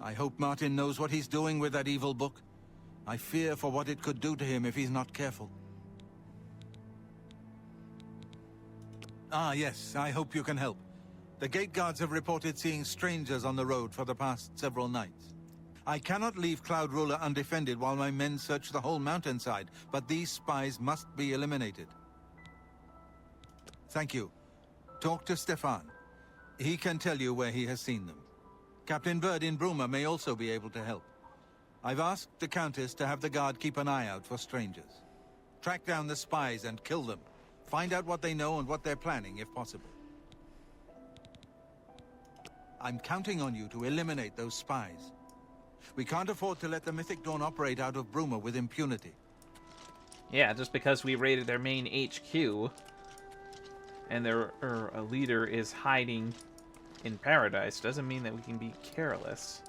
I hope Martin knows what he's doing with that evil book. I fear for what it could do to him if he's not careful. Ah, yes, I hope you can help. The gate guards have reported seeing strangers on the road for the past several nights. I cannot leave Cloud Ruler undefended while my men search the whole mountainside, but these spies must be eliminated. Thank you. Talk to Stefan. He can tell you where he has seen them. Captain Bird in Bruma may also be able to help. I've asked the Countess to have the guard keep an eye out for strangers. Track down the spies and kill them. Find out what they know and what they're planning, if possible. I'm counting on you to eliminate those spies. We can't afford to let the Mythic Dawn operate out of Bruma with impunity. Yeah, just because we raided their main HQ and their a leader is hiding in Paradise doesn't mean that we can be careless.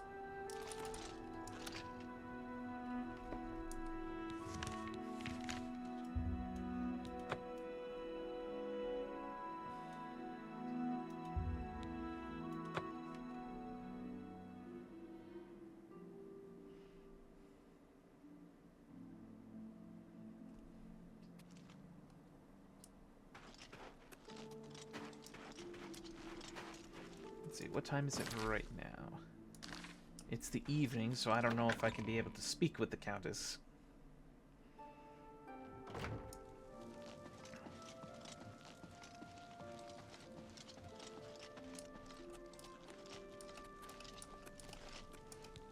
What time is it right now? It's the evening, so I don't know if I can be able to speak with the Countess.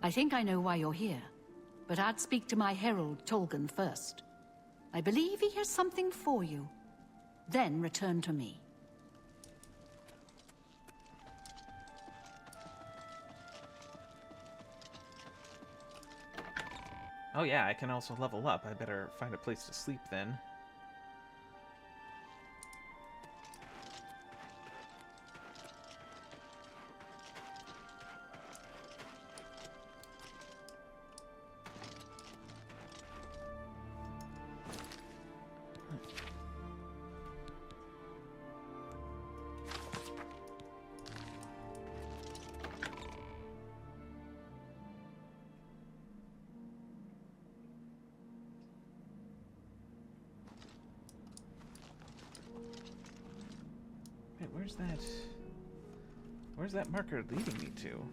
I think I know why you're here, but I'd speak to my herald, Tolgan, first. I believe he has something for you. Then return to me. Oh yeah, I can also level up. I better find a place to sleep then. Wait, where's that marker leading me to?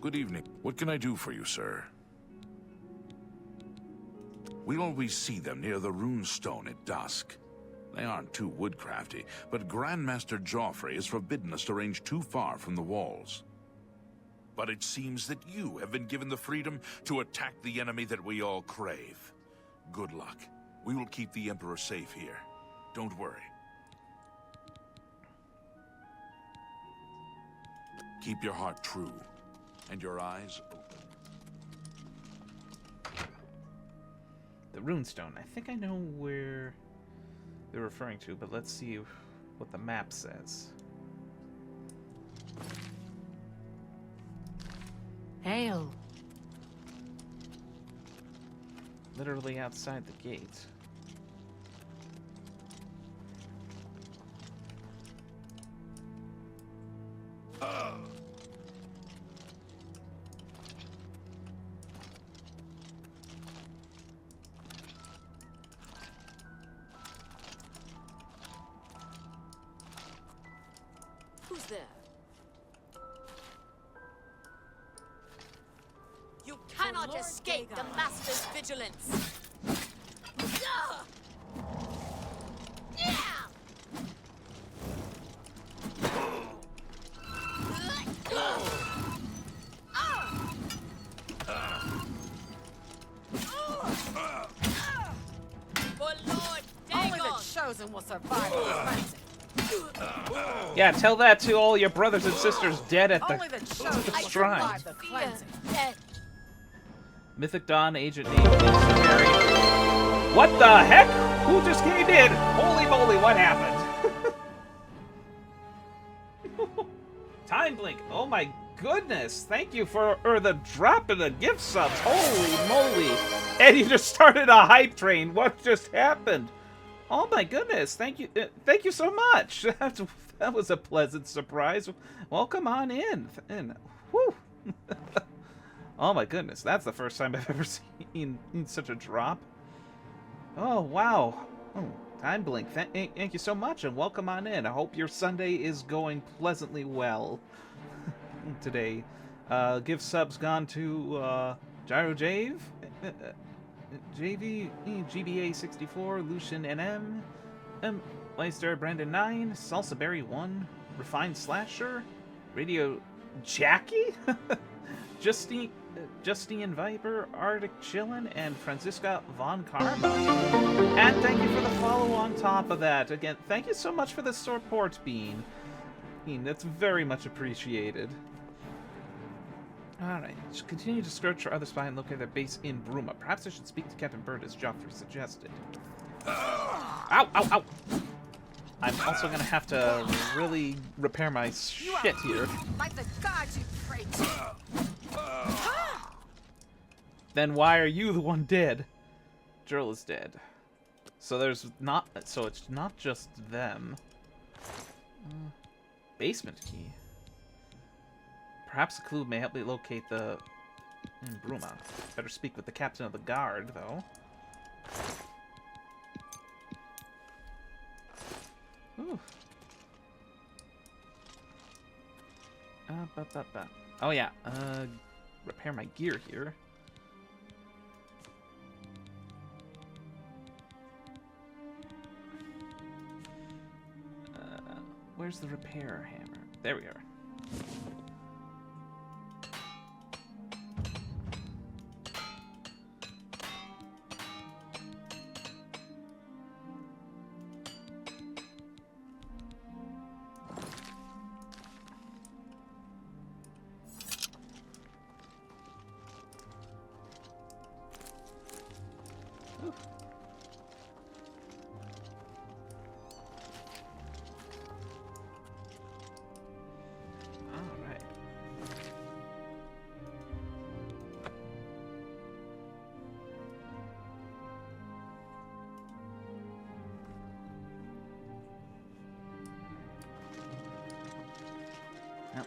Good evening. What can I do for you, sir? We always see them near the rune stone at dusk. They aren't too woodcrafty, but Grandmaster Joffrey has forbidden us to range too far from the walls. But it seems that you have been given the freedom to attack the enemy that we all crave. Good luck. We will keep the Emperor safe here. Don't worry. Keep your heart true. And your eyes open. The runestone. I think I know where they're referring to, but let's see what the map says. Hail. Literally outside the gate. Who's there? You cannot escape the Master's vigilance! Only the chosen will survive the cleansing. Yeah, tell that to all your brothers and sisters dead at Only the chosen will shrine. survive the cleansing. Mythic Dawn agent named Mary. What the heck? Who just came in? Holy moly, what happened? Time Blink. Oh my goodness. Thank you for the drop of the gift subs. Holy moly. And you just started a hype train. What just happened? Oh my goodness. Thank you so much. That was a pleasant surprise. Welcome on in. Whew. Oh my goodness, that's the first time I've ever seen such a drop. Oh, wow. Oh, Time Blink, thank you so much, and welcome on in. I hope your Sunday is going pleasantly well today. Give subs gone to Gyro Jave, JV, GBA64, Lucian NM, Meister Brandon 9, Salsa Berry 1, Refined Slasher, Radio Jackie, Justine Viper, Arctic Chillin, and Francisca Von Karma. And thank you for the follow on top of that. Again, thank you so much for the support, Bean. That's very much appreciated. Alright, continue to search for other spy and locate their base in Bruma. Perhaps I should speak to Captain Bird as Joffrey suggested. Ow, ow, ow! I'm also gonna have to really repair my shit here. Like the gods you pray to. Then why are you the one dead? Jurl is dead. So it's not just them. Basement key. Perhaps a clue may help me locate the Bruma. Better speak with the captain of the guard, though. Ooh. Oh yeah, repair my gear here. Where's the repair hammer? There we are.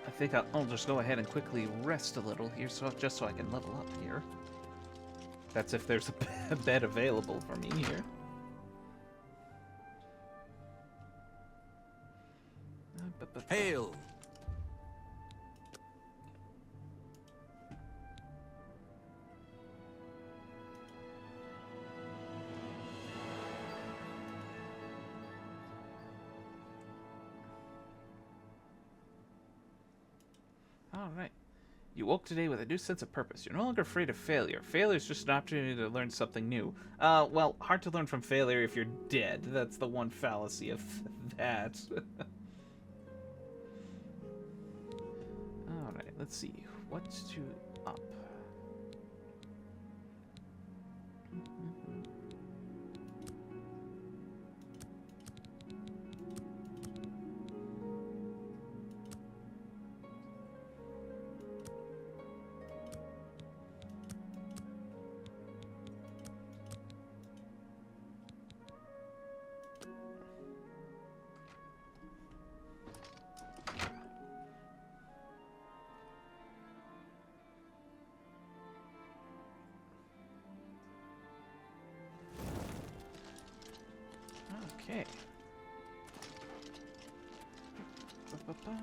I think I'll just go ahead and quickly rest a little here, just so I can level up here. That's if there's a bed available for me here. Hail! Alright. You woke today with a new sense of purpose. You're no longer afraid of failure. Failure is just an opportunity to learn something new. Well, hard to learn from failure if you're dead. That's the one fallacy of that. Alright, let's see. What's to up? Okay. Ba-ba-ba.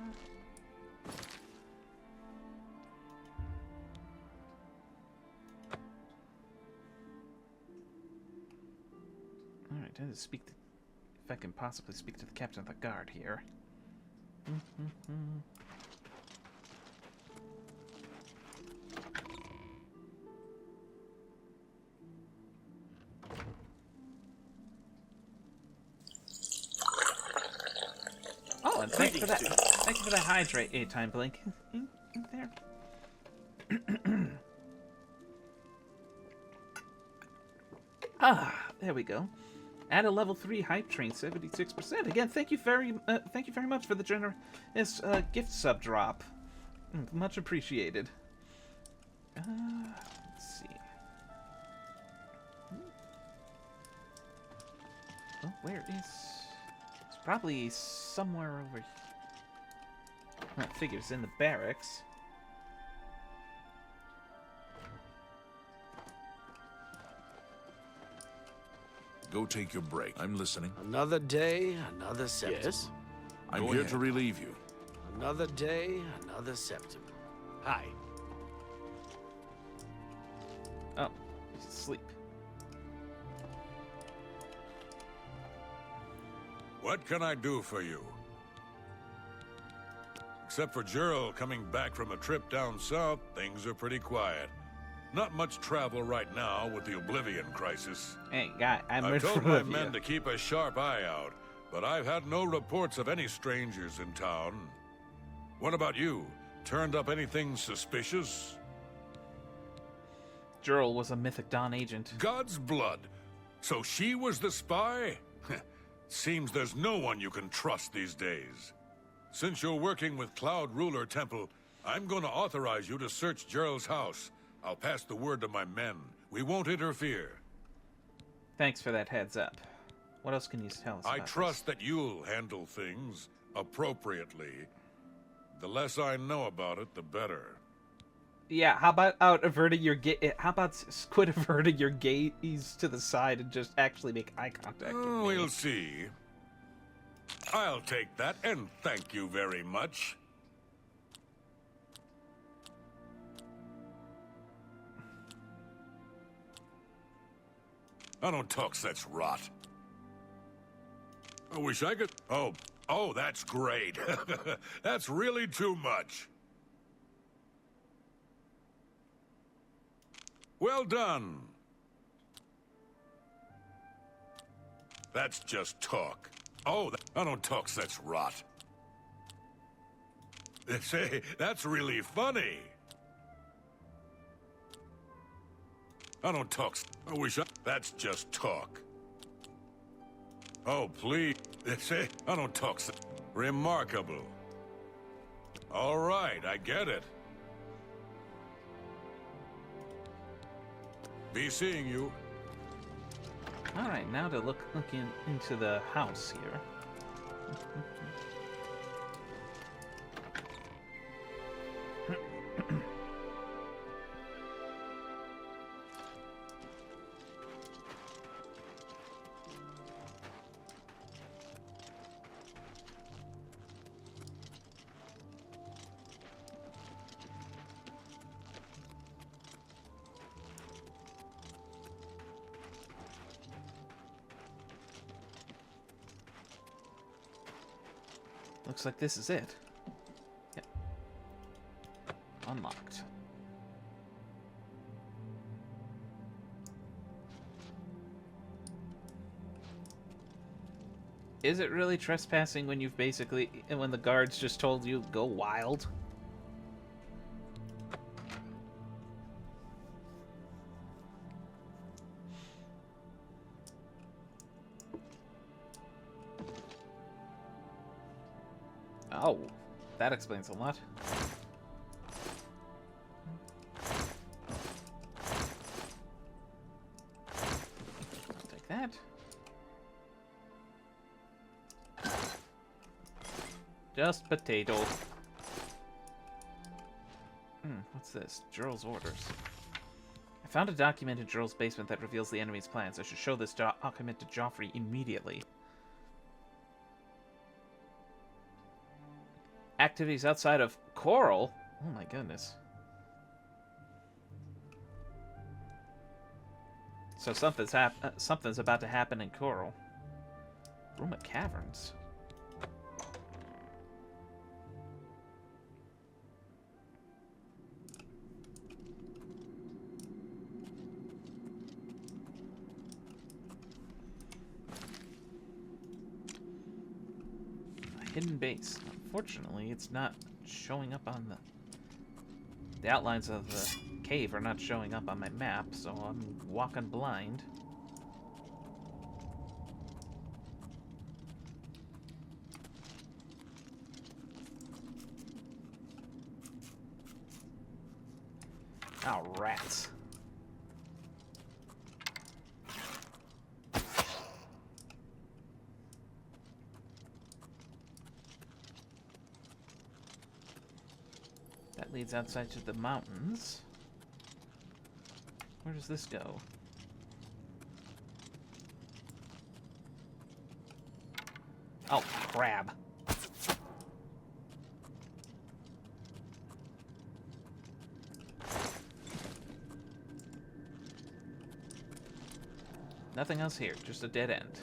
Alright, if I can possibly speak to the captain of the guard here. Oh, and thank you for that. Thank you for that hydrate time blink in there. There we go. Add a level 3 hype train, 76%. Again, thank you very much for the generous gift sub drop. Much appreciated. Let's see. Well, where is? It's probably somewhere over here. That figures in the barracks. Go take your break. I'm listening. Another day, another septum. Yes? I'm Go here ahead. to relieve you. Another day, another septum. Hi. Oh, he's asleep. What can I do for you? Except for Gerald coming back from a trip down south, things are pretty quiet. Not much travel right now with the Oblivion crisis. Hey, guy, I'm I've in told front my of you. men to keep a sharp eye out, but I've had no reports of any strangers in town. What about you? Turned up anything suspicious? Gerald was a Mythic Dawn agent. God's blood. So she was the spy? Seems there's no one you can trust these days. Since you're working with Cloud Ruler Temple, I'm going to authorize you to search Gerald's house. I'll pass the word to my men. We won't interfere. Thanks for that heads up. What else can you tell us I about trust that you'll handle things appropriately. The less I know about it, the better. this? Yeah, how about averting your how about quit averting your gaze to the side and just actually make eye contact with me? We'll see. I'll take that, and thank you very much. I don't talk such rot. I wish I could... Oh, that's great. That's really too much. Well done. That's just talk. I don't talk such rot. Say, that's really funny. I don't talk. I wish I... That's just talk. Oh, please. Say, I don't talk. Remarkable. All right, I get it. Be seeing you. All right, now to look into the house here. Looks like this is it. Yep. Unlocked. Is it really trespassing when you've when the guards just told you go wild? Oh, that explains a lot. I'll take that. Just potato. What's this? Gerald's orders. I found a document in Gerald's basement that reveals the enemy's plans. I should show this document to Joffrey immediately. Activities outside of Coral? Oh my goodness. So something's about to happen in Coral. Bruma Caverns. A hidden base. Unfortunately, it's not showing up on the outlines of the cave are not showing up on my map, so I'm walking blind. Oh, rats. That leads outside to the mountains. Where does this go? Oh, crab. Nothing else here, just a dead end.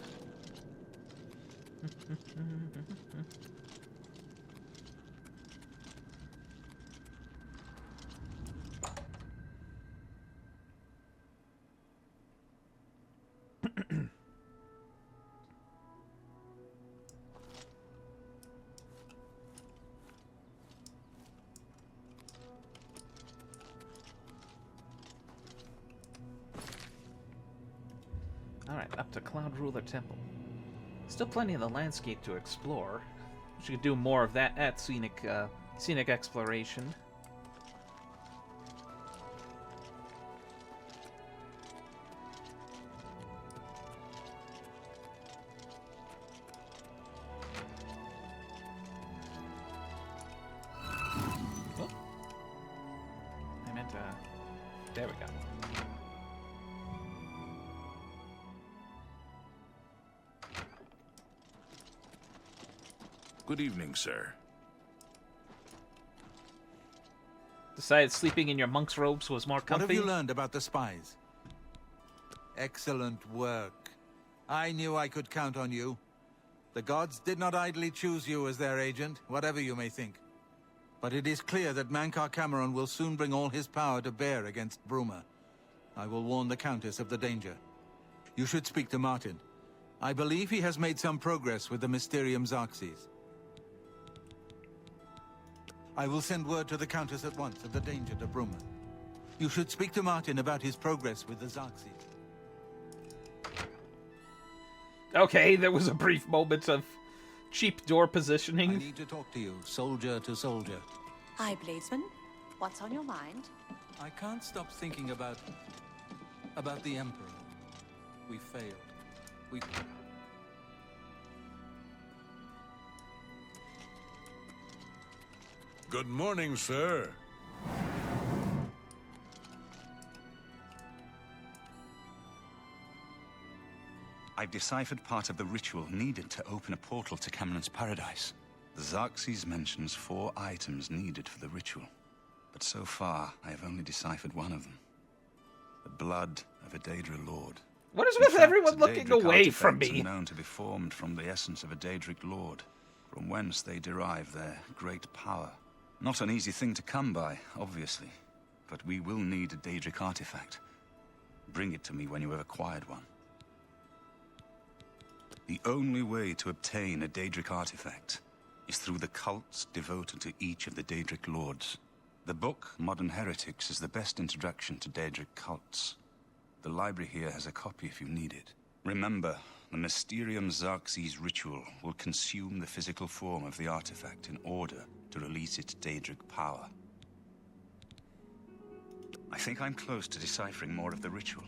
Alright, up to Cloud Ruler Temple. Still plenty of the landscape to explore. We should do more of that at scenic exploration. Oh. I meant to... There we go. Good evening, sir. Decided sleeping in your monk's robes was more comfy? What have you learned about the spies? Excellent work. I knew I could count on you. The gods did not idly choose you as their agent, whatever you may think. But it is clear that Mankar Cameron will soon bring all his power to bear against Bruma. I will warn the Countess of the danger. You should speak to Martin. I believe he has made some progress with the Mysterium Xarxes. I will send word to the Countess at once of the danger to Bruma. You should speak to Martin about his progress with the Xarxes. Okay, there was a brief moment of cheap door I positioning. need to talk to you, soldier to soldier. Hi, Bladesman. What's on your mind? I can't stop thinking about the Emperor. We failed. We... Good morning, sir. I've deciphered part of the ritual needed to open a portal to Cameron's paradise. The Xarxes mentions 4 items needed for the ritual, but so far I have only deciphered one of them. The blood of a Daedra Lord. What is In with fact, everyone looking Daedric away from artifacts me? are known to be formed from the essence of a Daedric Lord, from whence they derive their great power. Not an easy thing to come by, obviously, but we will need a Daedric artifact. Bring it to me when you have acquired one. The only way to obtain a Daedric artifact is through the cults devoted to each of the Daedric Lords. The book, Modern Heretics, is the best introduction to Daedric cults. The library here has a copy if you need it. Remember, the Mysterium Xarxes ritual will consume the physical form of the artifact in order to release its Daedric power. I think I'm close to deciphering more of the ritual.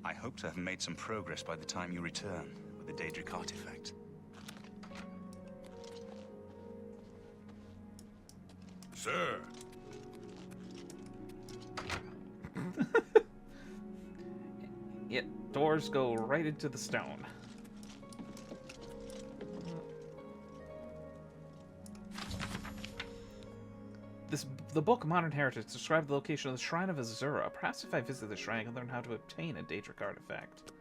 I hope to have made some progress by the time you return with the Daedric artifact. Sir. Yeah, doors go right into the stone. the book Modern Heretics described the location of the Shrine of Azura. Perhaps if I visit the shrine, I can learn how to obtain a Daedric artifact.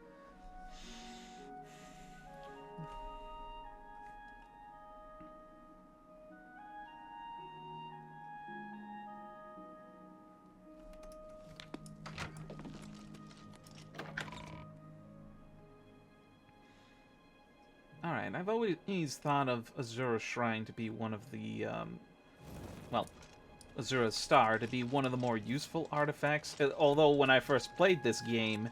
Alright, I've always thought of Azura's Shrine to be one of the, well, Azura's Star to be one of the more useful artifacts. Although when I first played this game,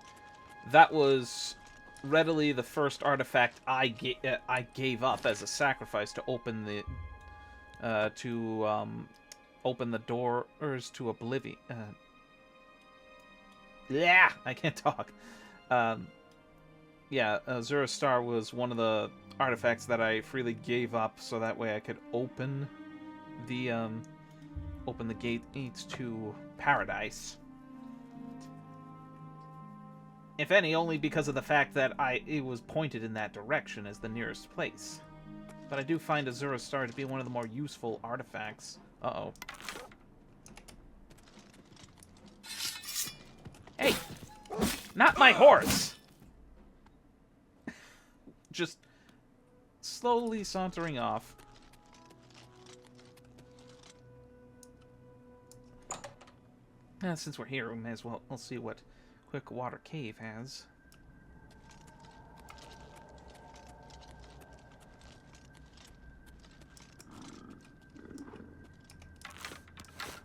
that was readily the first artifact I gave up as a sacrifice to open the, open the doors to Oblivion. Yeah, I can't talk. Yeah, Azura's Star was one of the artifacts that I freely gave up so that way I could open the gates to paradise. If any, only because of the fact that it was pointed in that direction as the nearest place. But I do find Azura's Star to be one of the more useful artifacts. Uh-oh. Hey! Not my horse! Just slowly sauntering off. Since we're here, we may as well see what Quick Water Cave has.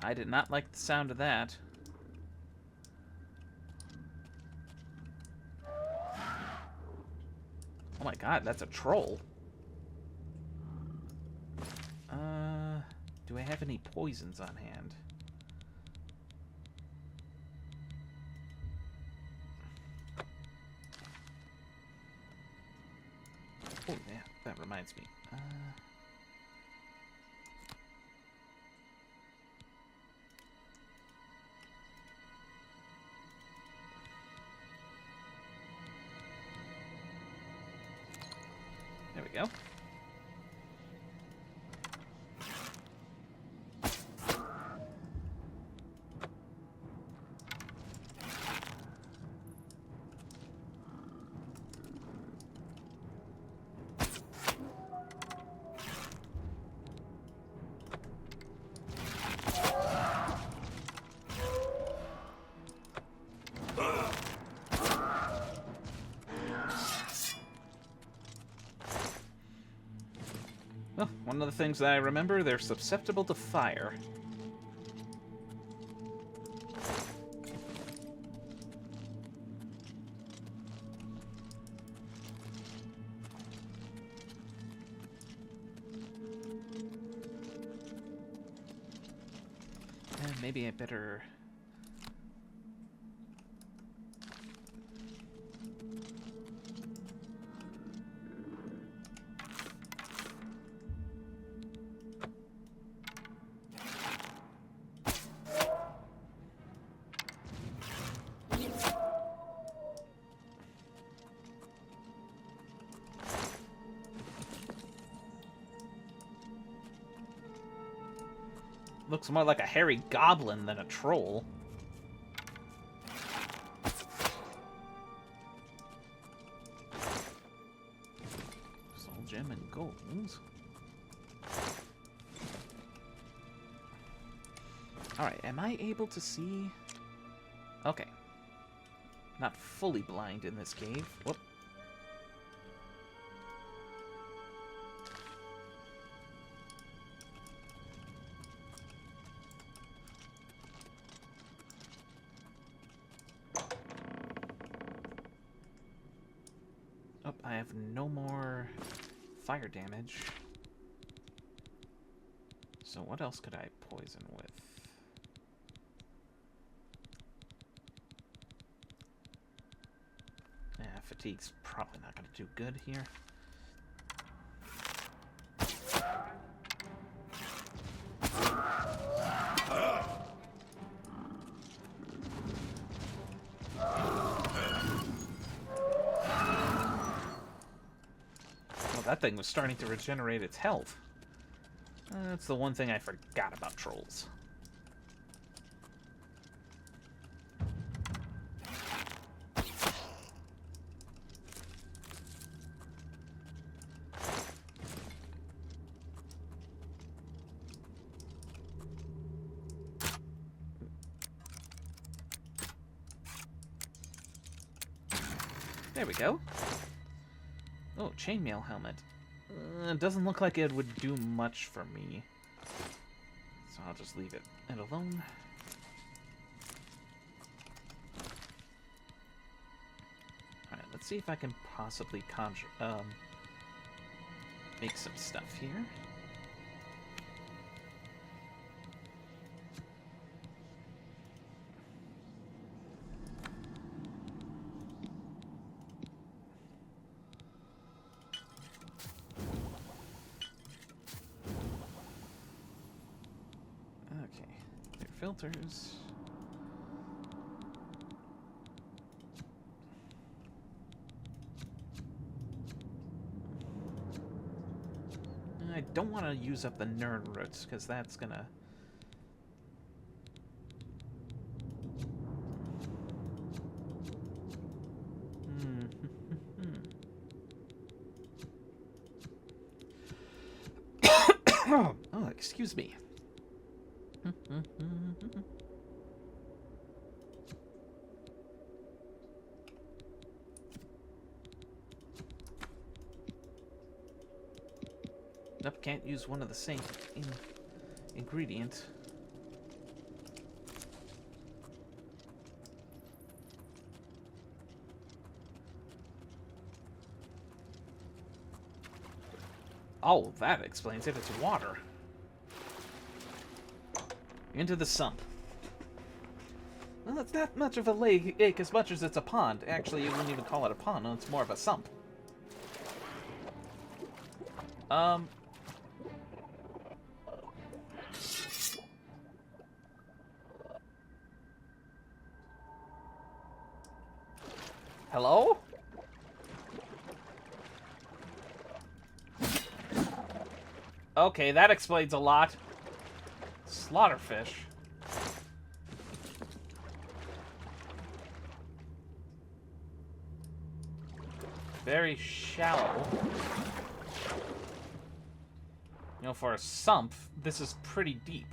I did not like the sound of that. Oh my god, that's a troll. Do I have any poisons on hand? Oh, yeah, that reminds me. There we go. Well, one of the things that I remember, they're susceptible to fire. And maybe I better... Looks more like a hairy goblin than a troll. Soul gem and gold. Alright, am I able to see? Okay. Not fully blind in this cave. Whoop. I have no more fire damage. So what else could I poison with? Fatigue's probably not going to do good here. That thing was starting to regenerate its health. That's the one thing I forgot about trolls. There we go. Oh, chainmail helmet. Doesn't look like it would do much for me. So I'll just leave it alone. Alright, let's see if I can possibly conjure, make some stuff here. Okay, clear filters. I don't want to use up the nerd roots, because that's gonna... Oh, excuse me. Nope, can't use one of the same ingredients. Oh, that explains it. It's water. Into the sump. Well, it's not much of a lake as much as it's a pond. Actually, you wouldn't even call it a pond. No, it's more of a sump. Hello? Okay, that explains a lot. Slaughterfish. Very shallow. You know, for a sump, this is pretty deep.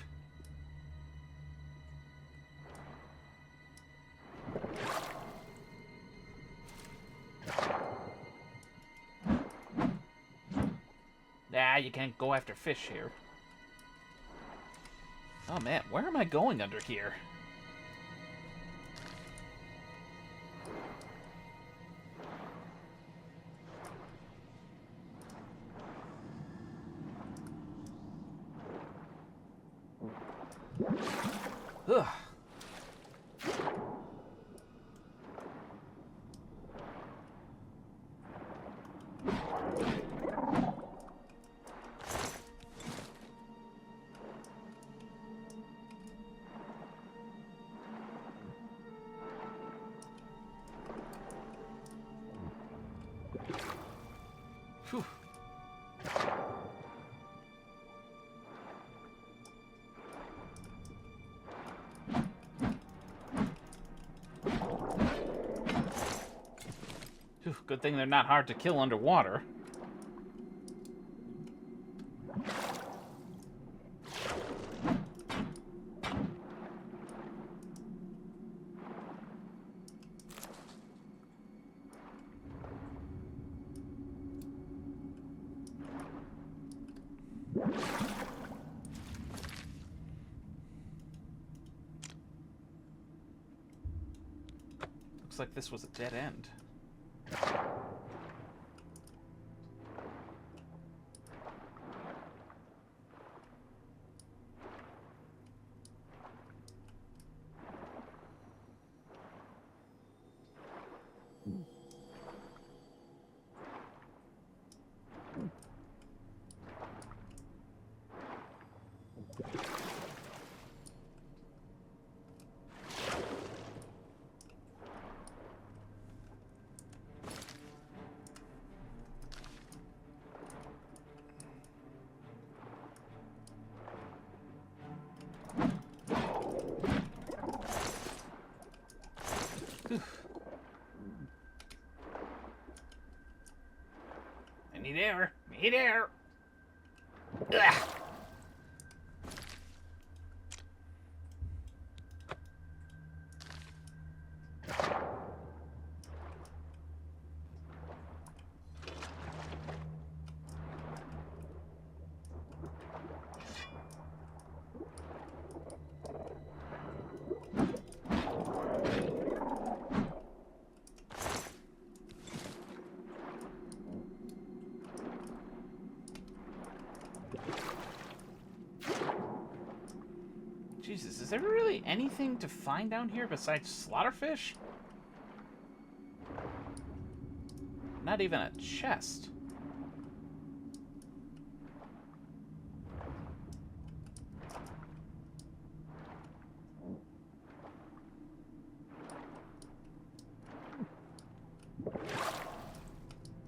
Nah, you can't go after fish here. Oh man, where am I going under here? Ugh. Phew. Phew, good thing they're not hard to kill underwater. Looks like this was a dead end. Need air. Need air. Ugh. Jesus, is there really anything to find down here besides slaughterfish? Not even a chest.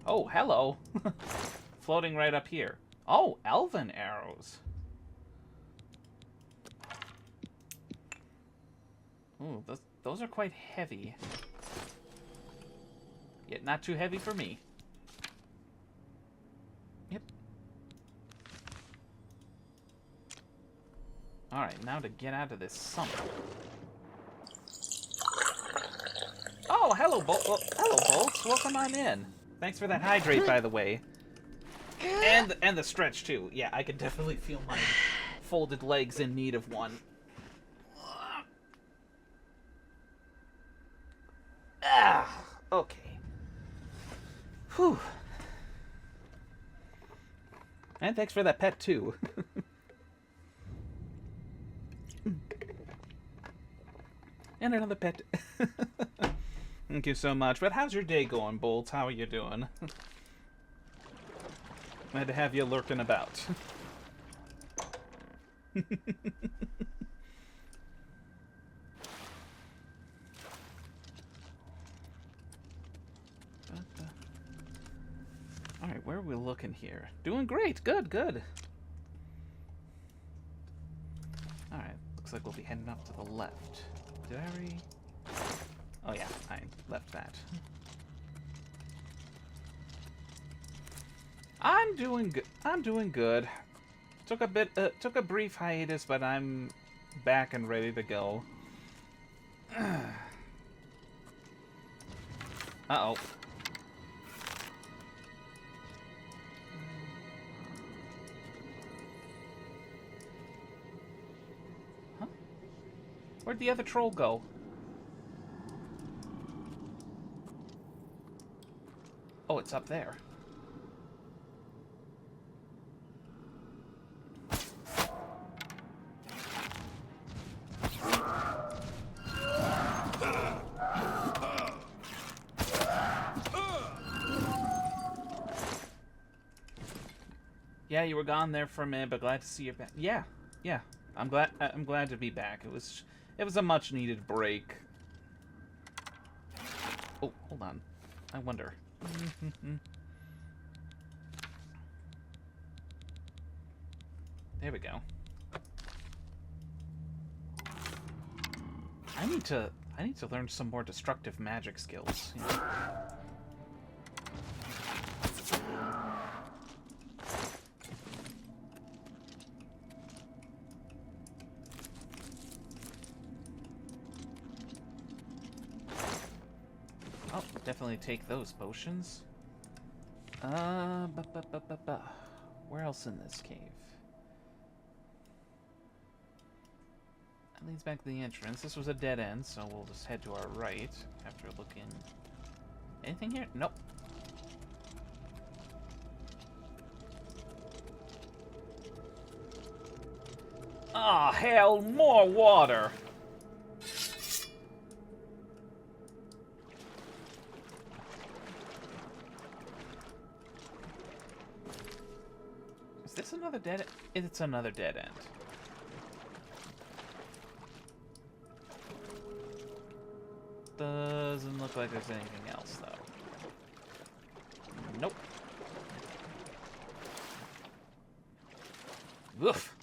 Oh, hello. Floating right up here. Oh, elven arrows. Ooh, those are quite heavy. Yet not too heavy for me. Yep. Alright, now to get out of this sump. Oh, hello, hello, Bolts. Welcome on in. Thanks for that hydrate, by the way. And the stretch, too. Yeah, I can definitely feel my folded legs in need of one. Ah, okay. Whew. And thanks for that pet, too. And another pet. Thank you so much. But how's your day going, Bolts? How are you doing? Glad to have you lurking about. Alright, where are we looking here? Doing great. Good, good. Alright, looks like we'll be heading up to the left. Did I already... Oh yeah, I left that. I'm doing good. I'm doing good. Took a brief hiatus, but I'm back and ready to go. Uh-oh. Huh? Where'd the other troll go? Oh, it's up there. Yeah, you were gone there for a minute, but glad to see you back. Yeah, yeah. I'm glad to be back. It was a much needed break. Oh, hold on. I wonder. There we go. I need to learn some more destructive magic skills. You know? Oh, definitely take those potions. Where else in this cave? That leads back to the entrance. This was a dead end, so we'll just head to our right after looking. Anything here? Nope. Ah, hell, more water! Is this another dead end? It's another dead end. Doesn't look like there's anything else, though. Nope. Woof.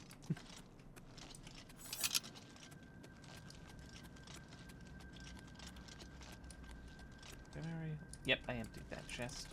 Yep, I emptied that chest.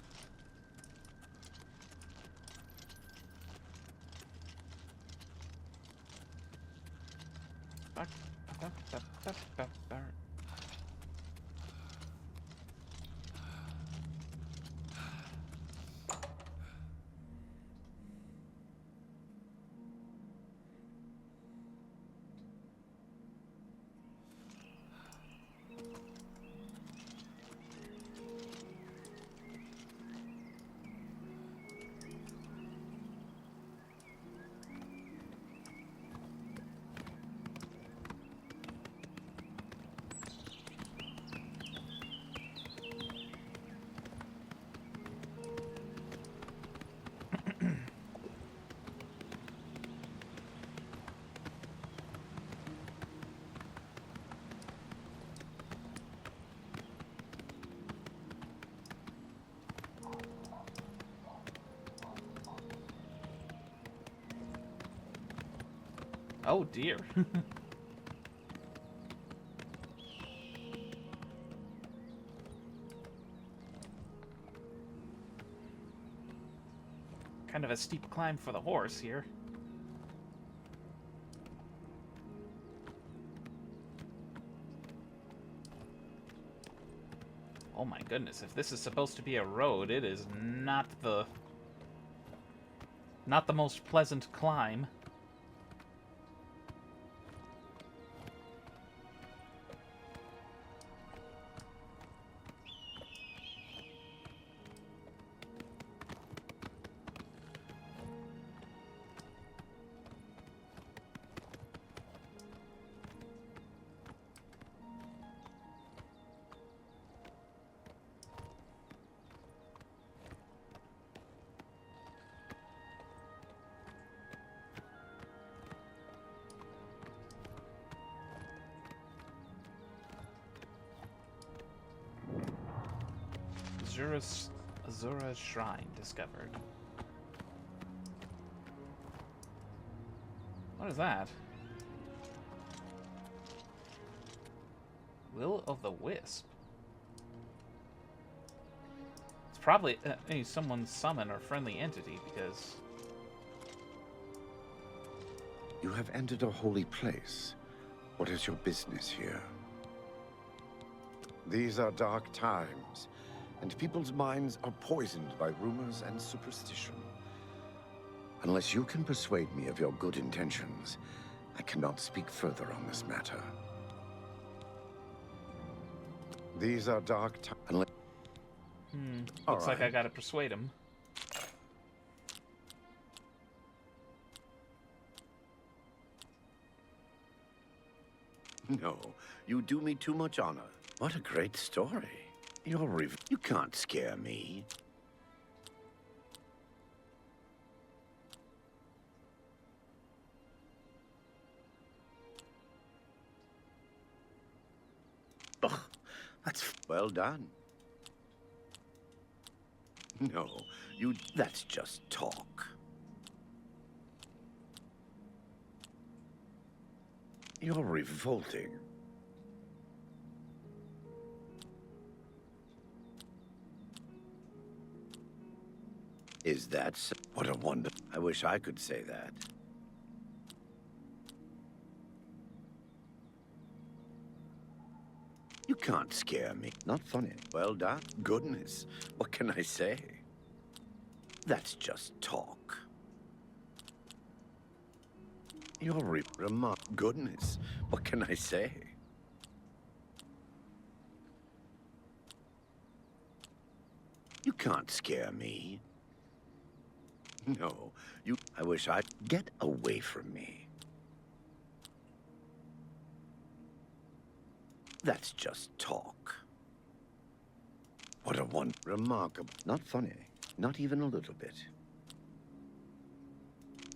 Oh dear. Kind of a steep climb for the horse here. Oh my goodness, if this is supposed to be a road, it is not the most pleasant climb. Azura's Shrine discovered. What is that? Will of the Wisp. It's probably someone's summon or friendly entity, because... You have entered a holy place. What is your business here? These are dark times, and people's minds are poisoned by rumors and superstition. Unless you can persuade me of your good intentions, I cannot speak further on this matter. These are dark times. Looks like I gotta persuade him. No, you do me too much honor. What a great story. You can't scare me. Ugh, that's well done. No, that's just talk. You're revolting. Is that so? What a wonder. I wish I could say that. You can't scare me. Not funny. Well done. Goodness. What can I say? That's just talk. You're remark. Goodness. What can I say? You can't scare me. No, I wish I'd get away from me. That's just talk. What a remarkable. Not funny. Not even a little bit.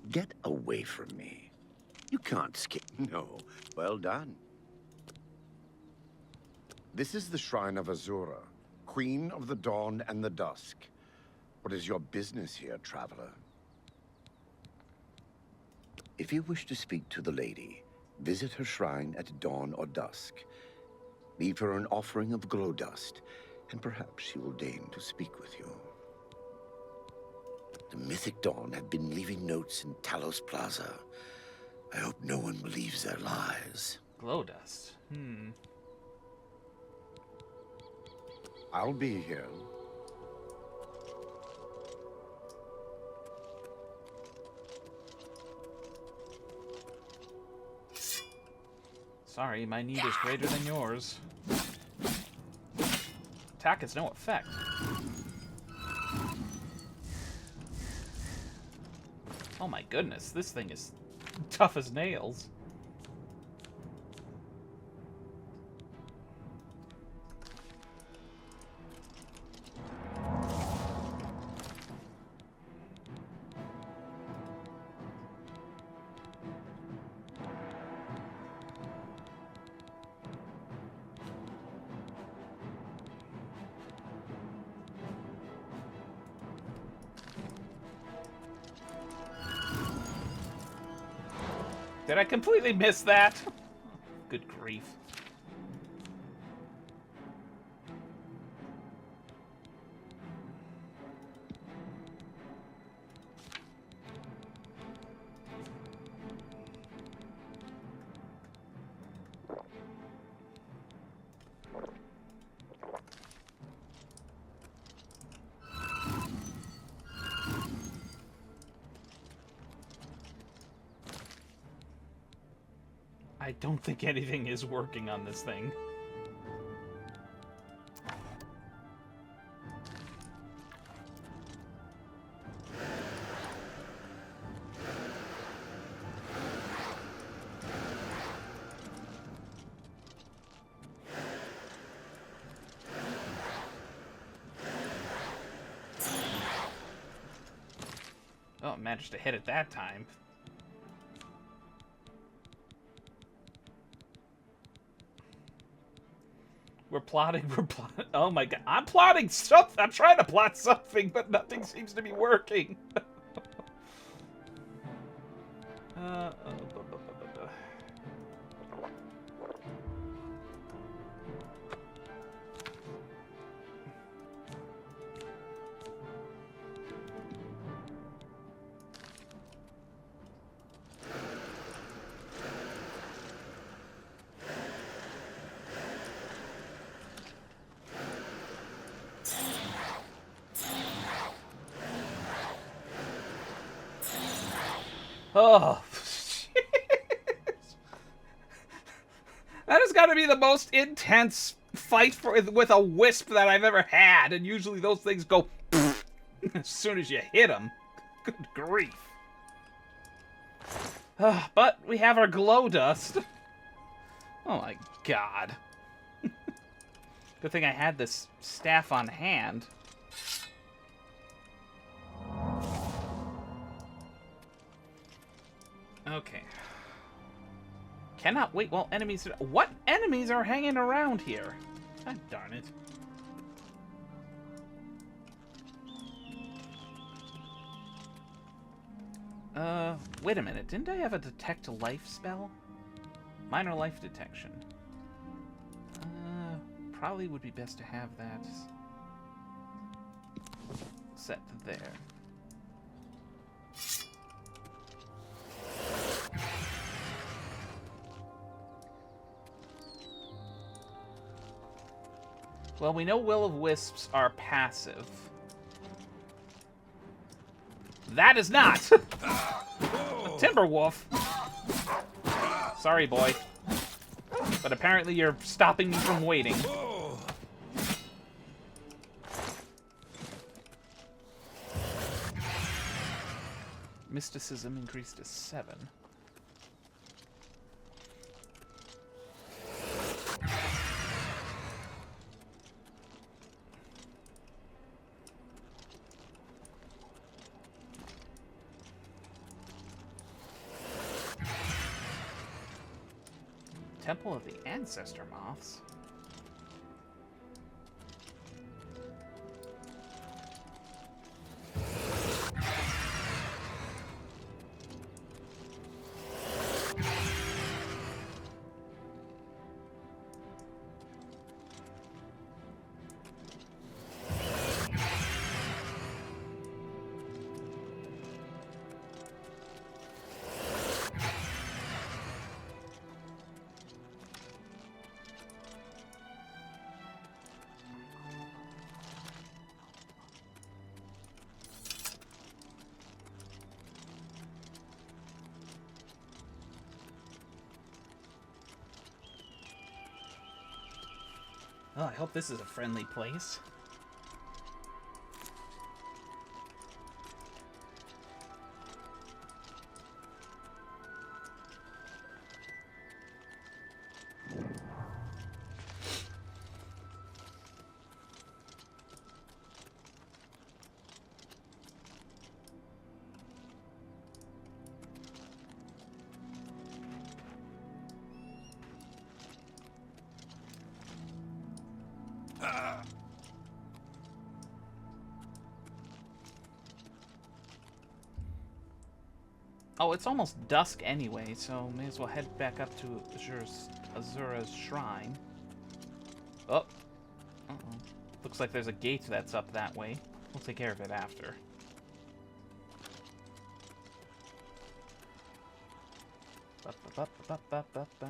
Get away from me. You can't skip. No. Well done. This is the Shrine of Azura, Queen of the Dawn and the Dusk. What is your business here, traveler? If you wish to speak to the lady, visit her shrine at dawn or dusk. Leave her an offering of glow dust, and perhaps she will deign to speak with you. The Mythic Dawn have been leaving notes in Talos Plaza. I hope no one believes their lies. Glow dust. I'll be here. Sorry, my need is greater than yours. Attack has no effect. Oh my goodness, this thing is tough as nails. Did I completely miss that? Good grief. I don't think anything is working on this thing. Oh, I managed to hit it that time. We're plotting. Oh my god. I'm plotting something. I'm trying to plot something, but nothing seems to be working. Oh, that has got to be the most intense fight with a wisp that I've ever had, and usually those things go as soon as you hit them. Good grief. But we have our glow dust. Oh my god. Good thing I had this staff on hand. Okay. Cannot wait while enemies... What enemies are hanging around here? God darn it. Wait a minute. Didn't I have a detect life spell? Minor life detection. Probably would be best to have that set there. Well, we know Will-o'-wisps are passive. That is not! A Timberwolf! Sorry, boy. But apparently you're stopping me from waiting. Mysticism increased to 7. Temple of the Ancestor Moths. Oh, I hope this is a friendly place. Oh, it's almost dusk anyway, so may as well head back up to Azura's shrine. Oh. Uh-oh. Looks like there's a gate that's up that way. We'll take care of it after. Ba-ba-ba-ba-ba-ba-ba.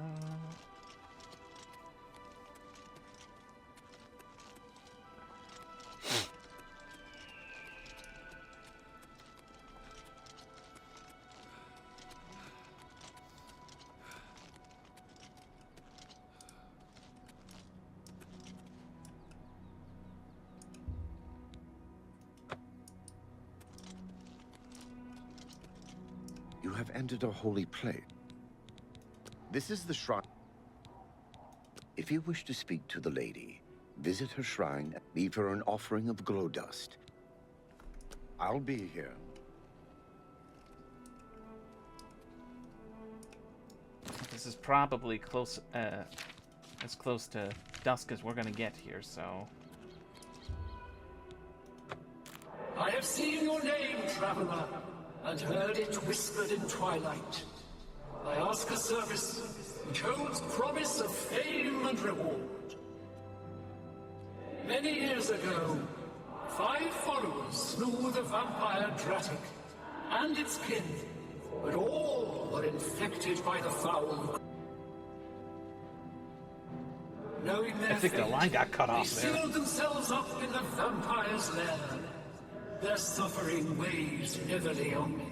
You have entered a holy place. This is the shrine. If you wish to speak to the lady, visit her shrine and leave her an offering of glow dust. I'll be here. This is probably close, as close to dusk as we're gonna get here, so... I have seen your name, traveler, and heard it whispered in twilight. I ask a service which holds promise of fame and reward. Many years ago, 5 followers slew the vampire Dratic and its kin, but all were infected by the foul. Knowing their I think the line got cut off they there. sealed themselves up in the vampire's lair. Their suffering weighs heavily on me.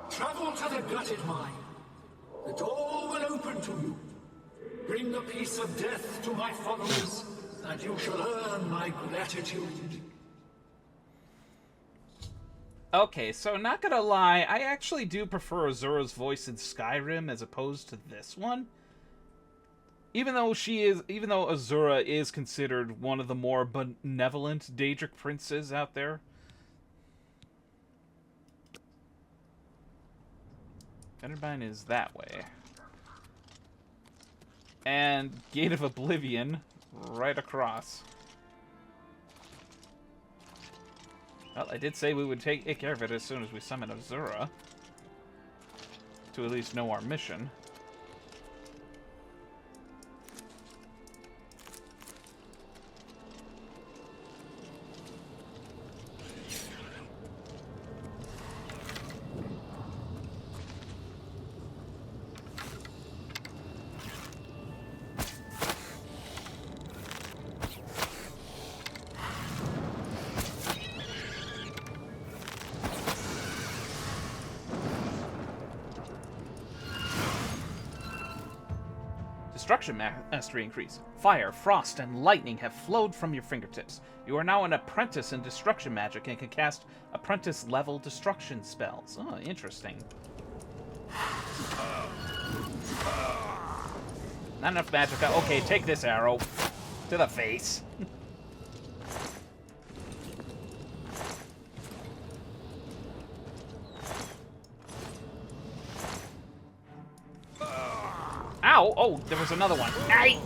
Travel to the gutted mine. The door will open to you. Bring the piece of death to my followers, and you shall earn my gratitude. Okay, so not gonna lie, I actually do prefer Azura's voice in Skyrim as opposed to this one. Even though Azura is considered one of the more benevolent Daedric princes out there. Fennerbine is that way. And Gate of Oblivion right across. Well, I did say we would take care of it as soon as we summon Azura. To at least know our mission. Destruction mastery increase. Fire, frost, and lightning have flowed from your fingertips. You are now an apprentice in destruction magic and can cast apprentice-level destruction spells. Oh, interesting. Not enough magic. Okay, take this arrow. To the face. Ow! Oh, there was another one. Aye!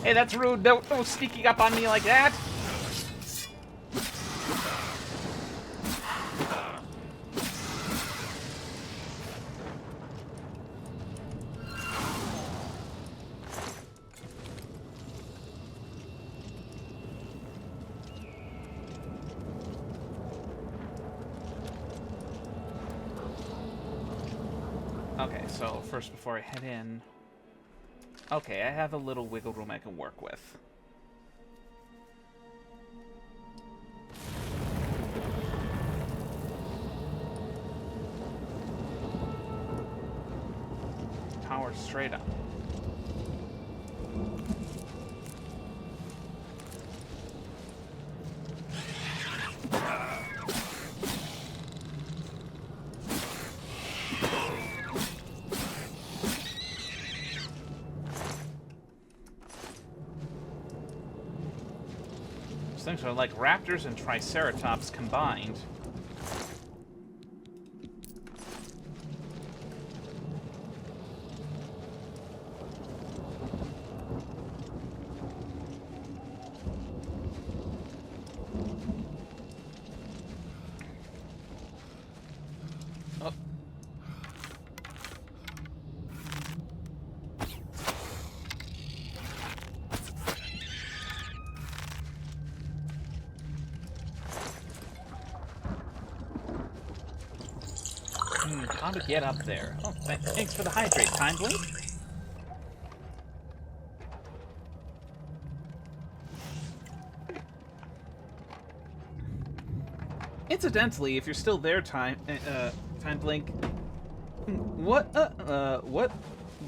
Hey, that's rude. No sneaking up on me like that. Okay, so first before I head in... Okay, I have a little wiggle room I can work with. Power straight up. Things are like raptors and triceratops combined. how to get up there. Oh, thanks for the hydrate, Time Blink. Incidentally, if you're still there, Time Blink, what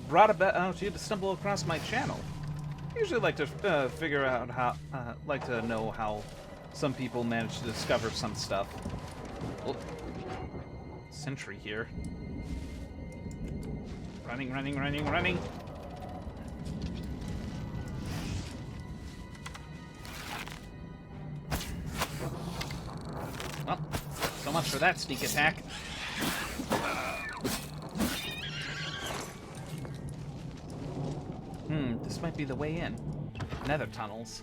brought about you to stumble across my channel? I usually like to figure out how, like to know how some people manage to discover some stuff. Oh, sentry here. Running, running, running, running. Well, so much for that sneak attack. This might be the way in. Nether tunnels.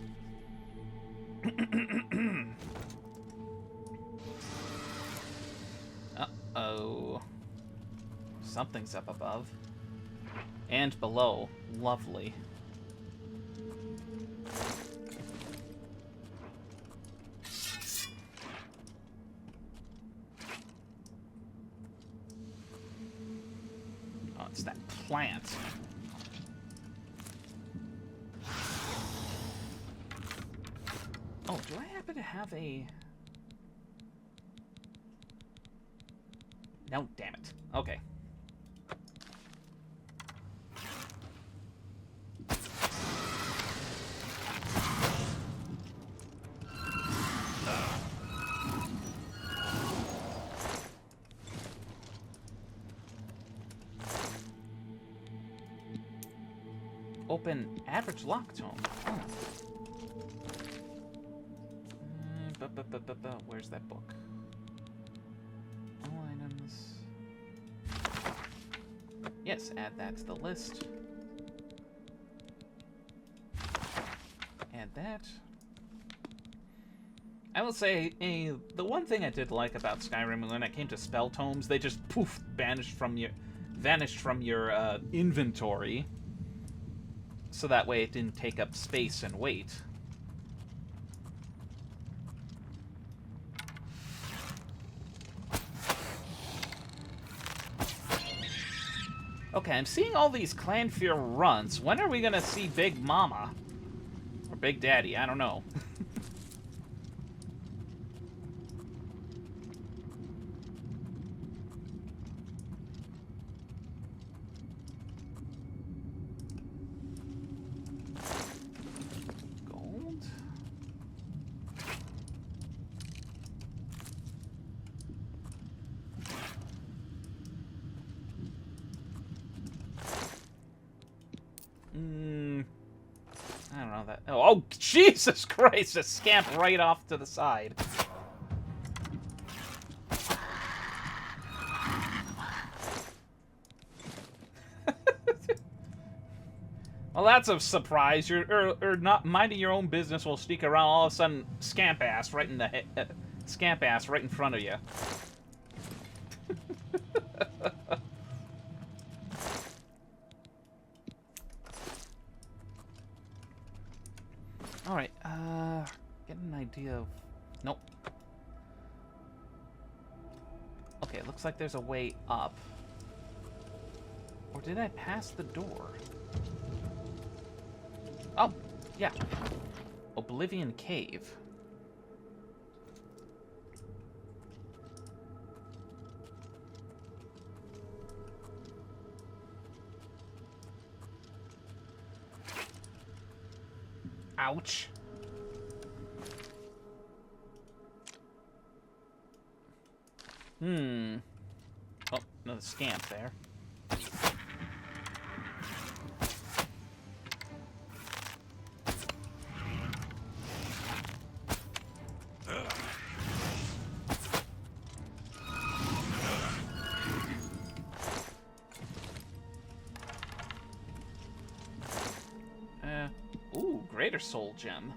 Uh-oh. Something's up above. And below. Lovely. Oh, it's that plant. Oh, do I happen to have a... No, damn it. Okay. Open average lock tome. Oh. Where's that book? All items. Yes, add that to the list. Add that. I will say, the one thing I did like about Skyrim when it came to spell tomes, they just poof vanished from your inventory, so that way it didn't take up space and weight. Okay, I'm seeing all these Clanfear runs. When are we gonna see Big Mama? Or Big Daddy, I don't know. Gold? I don't know that. Oh, Jesus Christ! Just scamp right off to the side. Well, that's a surprise. You're not minding your own business. Will sneak around. All of a sudden, scamp ass right in the scamp ass right in front of you. Alright, get an idea of... Nope. Okay, it looks like there's a way up. Or did I pass the door? Oh, yeah. Oblivion Cave. Ouch. Oh, another scamp there. Ooh, Greater Soul Gem.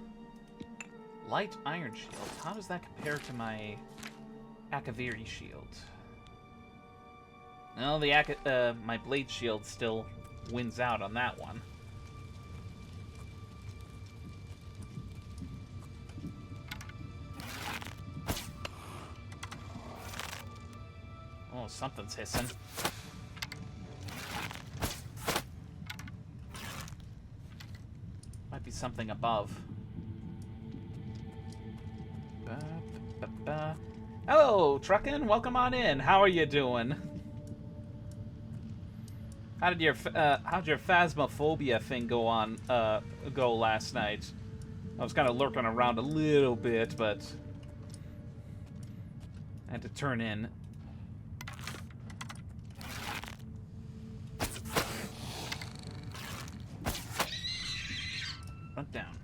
Light Iron Shield. How does that compare to my Akaviri Shield? Well, the my Blade Shield still wins out on that one. Oh, something's hissing. Might be something above. Hello, Truckin'. Welcome on in. How are you doing? How'd your phasmophobia thing go last night? I was kind of lurking around a little bit, but I had to turn in. Front down.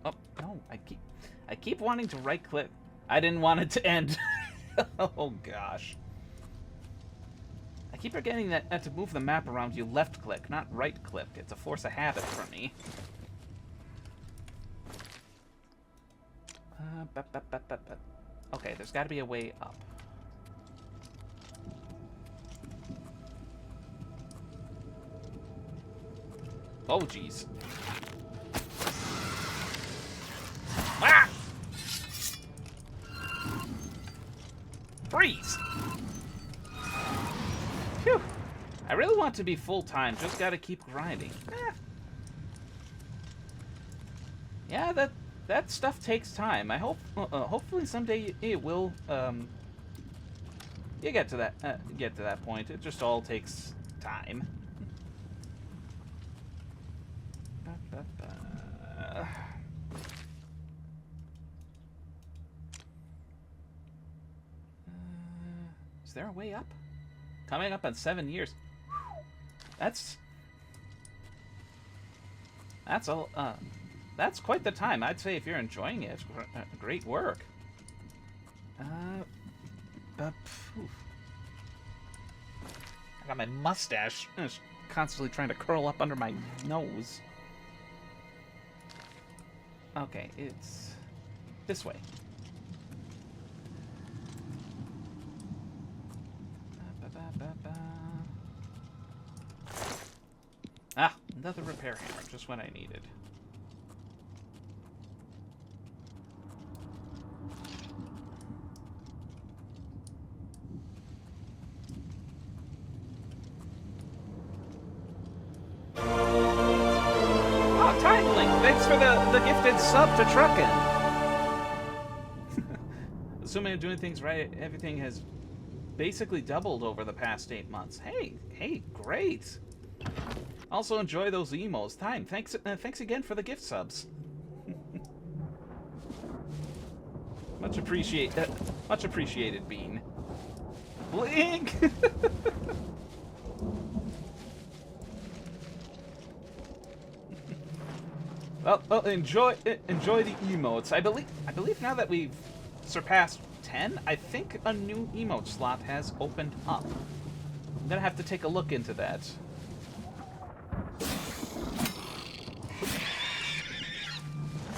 Oh no! I keep wanting to right click. I didn't want it to end. Oh gosh! I keep forgetting that to move the map around, you left click, not right click. It's a force of habit for me. Okay, there's got to be a way up. Oh jeez. Ah! Freeze! Phew. I really want to be full-time, just gotta keep grinding. Yeah, that stuff takes time. I hope, hopefully someday it will, you get to that point. It just all takes time. Is there a way up? Coming up on 7 years. That's quite the time. I'd say if you're enjoying it, great work. I got my mustache constantly trying to curl up under my nose. Okay, it's this way. Ah, another repair hammer, just what I needed. Oh, Time Link, thanks for the gifted sub to Truckin'. Assuming I'm doing things right, everything has basically doubled over the past 8 months. Hey, great. Also enjoy those emos. Time, thanks again for the gift subs. Much appreciated, Bean. Blink. Well, enjoy the emotes. I believe now that we've surpassed 10, I think a new emote slot has opened up. I'm gonna have to take a look into that.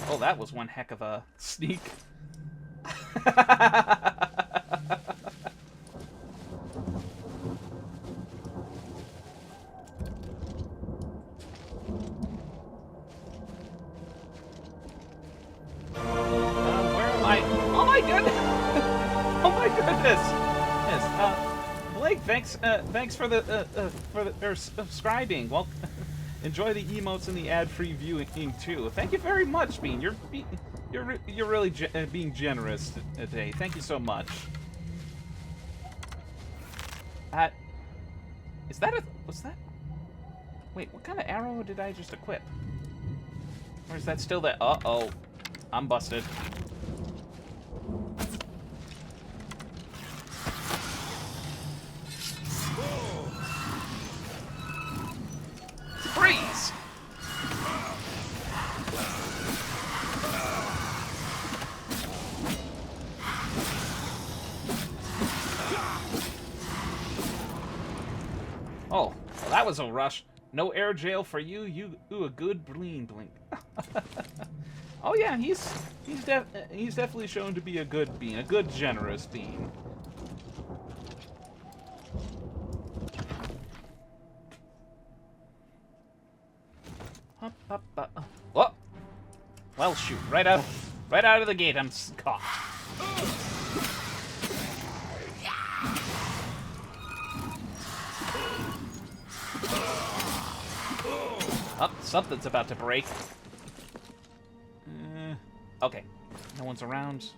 Oh, that was one heck of a sneak. Where am I? Oh my goodness! Oh my goodness! Yes. Blake, thanks for the subscribing. Well. Enjoy the emotes and the ad-free viewing too. Thank you very much, Bean. You're really being generous today. Thank you so much. Was that? Wait, what kind of arrow did I just equip? Or is that still that? Uh-oh, I'm busted. Freeze! Oh, well, that was a rush. No air jail for you. You a good blink. Oh yeah, he's definitely shown to be a good bean, a good generous bean. Oh. Well, shoot, right out of the gate, I'm caught. Oh, something's about to break. Okay. No one's around.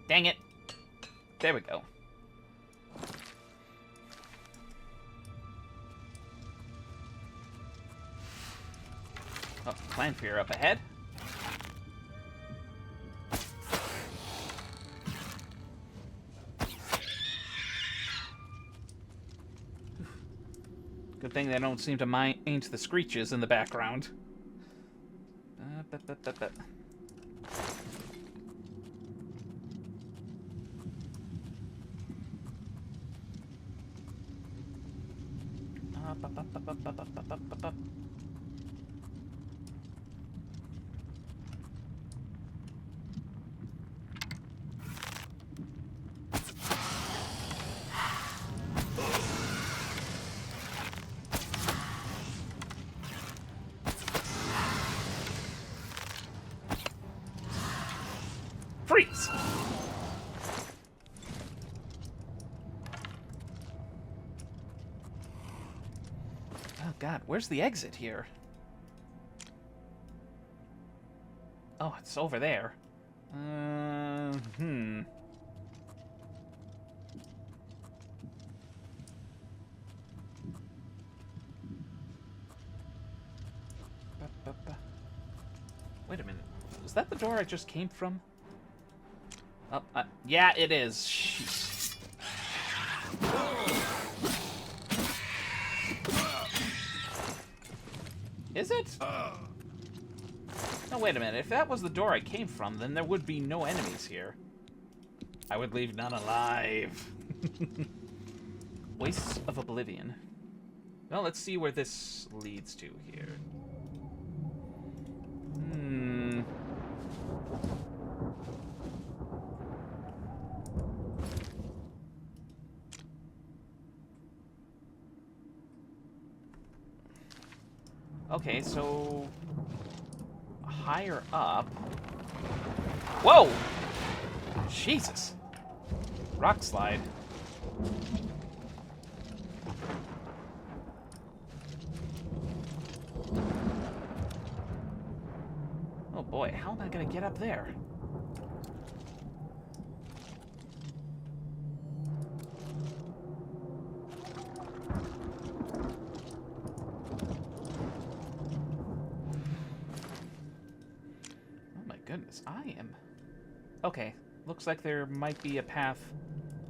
Dang it. There we go. Oh, clan fear up ahead. Good thing they don't seem to mind the screeches in the background. Freeze! Oh god, where's the exit here? Oh, it's over there. Wait a minute. Is that the door I just came from? Oh, yeah, it is. Jeez. Is it? No, wait a minute. If that was the door I came from, then there would be no enemies here. I would leave none alive. Wastes of Oblivion. Well, let's see where this leads to here. Okay, so higher up. Whoa! Jesus. Rock slide. Oh boy, how am I gonna get up there? Goodness, I am... Okay, looks like there might be a path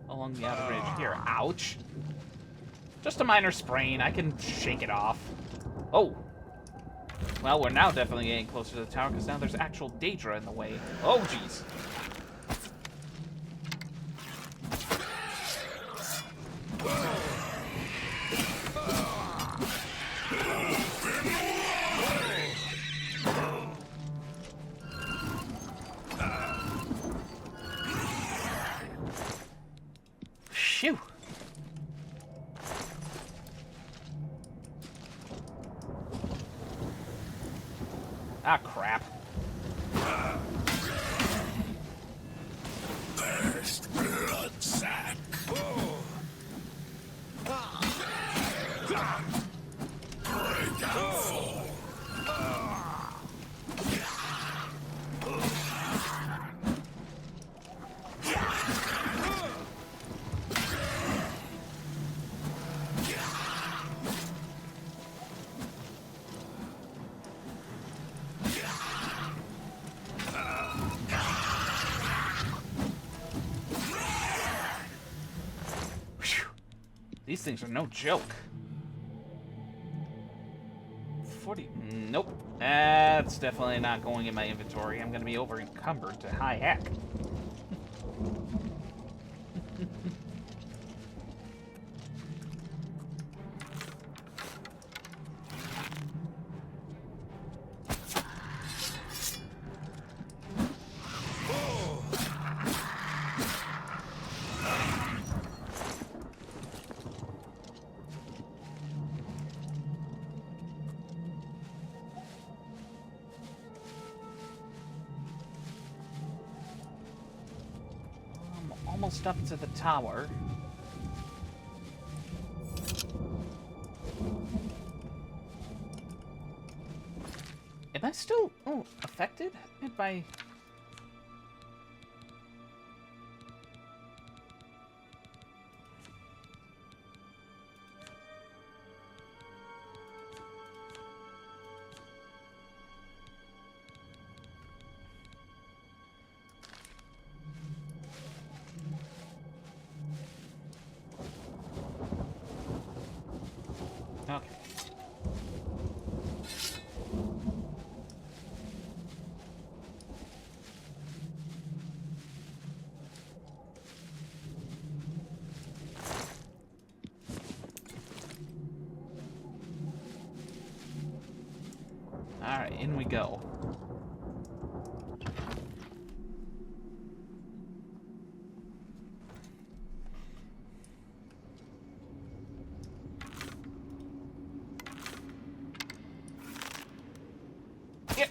along the outer ridge here. Ouch! Just a minor sprain, I can shake it off. Oh! Well, we're now definitely getting closer to the tower, because now there's actual Daedra in the way. Oh, jeez! Phew. Ah, crap. First blood sack. Great downfall. These things are no joke. 40... Nope. That's definitely not going in my inventory. I'm going to be over encumbered to high heck. almost up to the tower. Am I still affected by... Okay. Alright, in we go. Yep.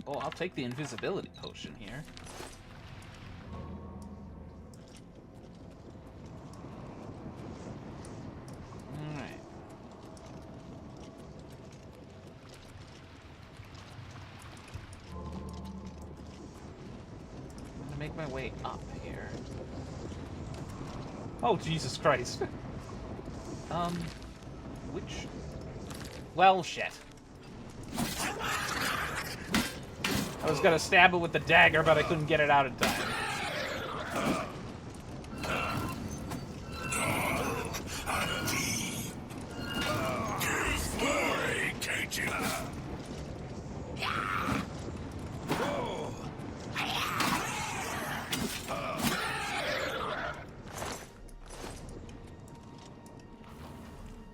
Oh, I'll take the invisibility potion here. Alright. I'm gonna make my way up here. Oh, Jesus Christ. Which... Well, shit. I was gonna stab it with the dagger, but I couldn't get it out in time.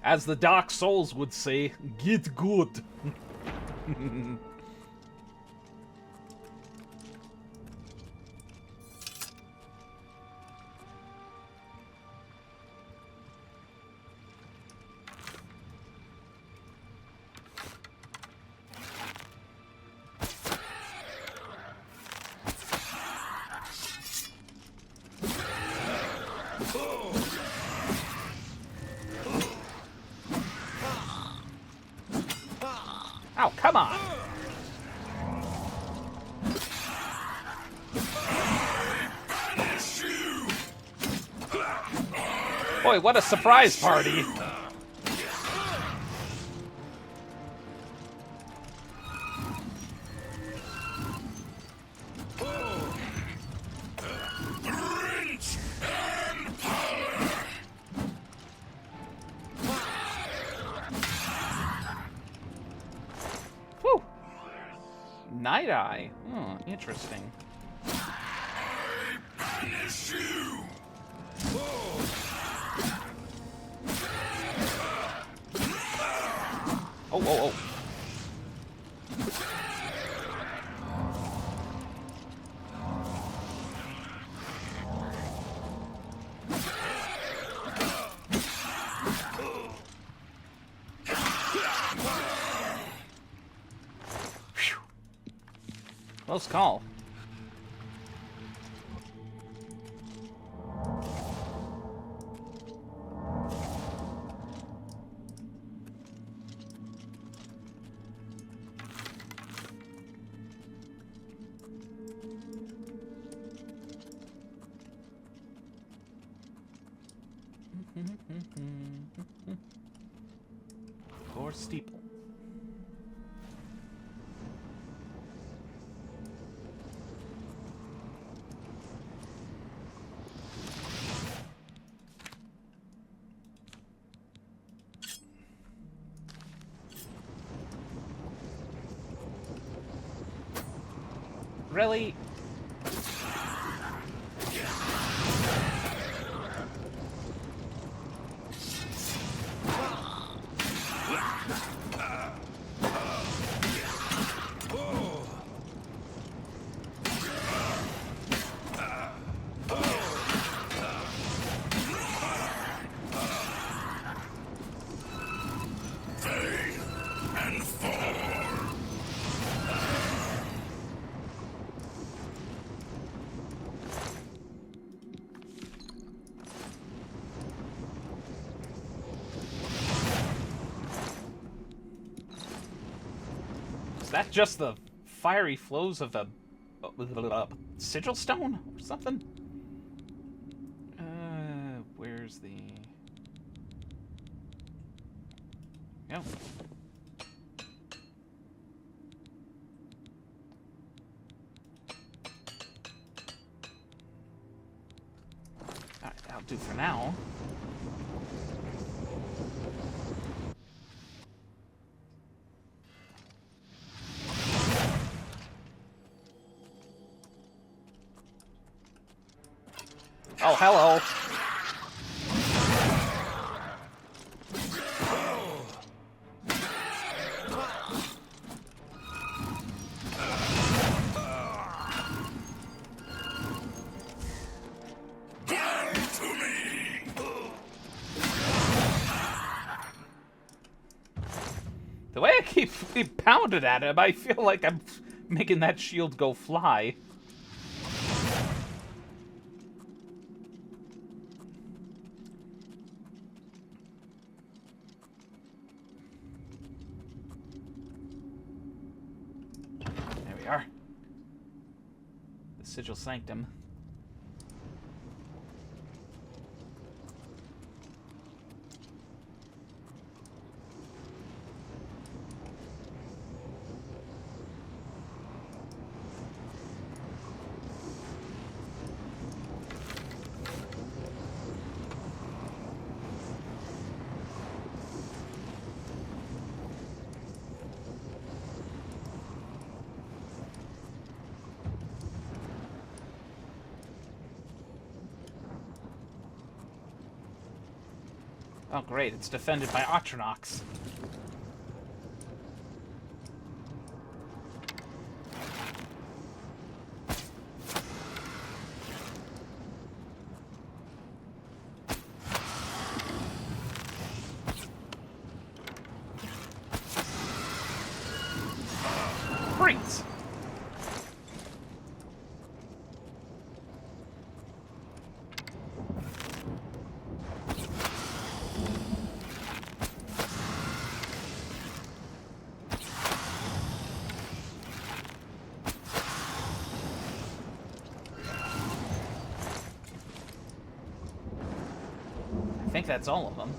As the Dark Souls would say, get good. Ow, come on! Boy, what a surprise party! Night Eye? Hmm, interesting. Oh, oh, oh. Close call. Gore steeple. Really? Is that just the fiery flows of the sigil stone or something? Where's the... Oh. Alright, that'll do for now. Oh, hello. The way I keep pounding at him, I feel like I'm making that shield go fly. Sigil Sanctum. Oh great, it's defended by Otronox. Freeze! I think that's all of them.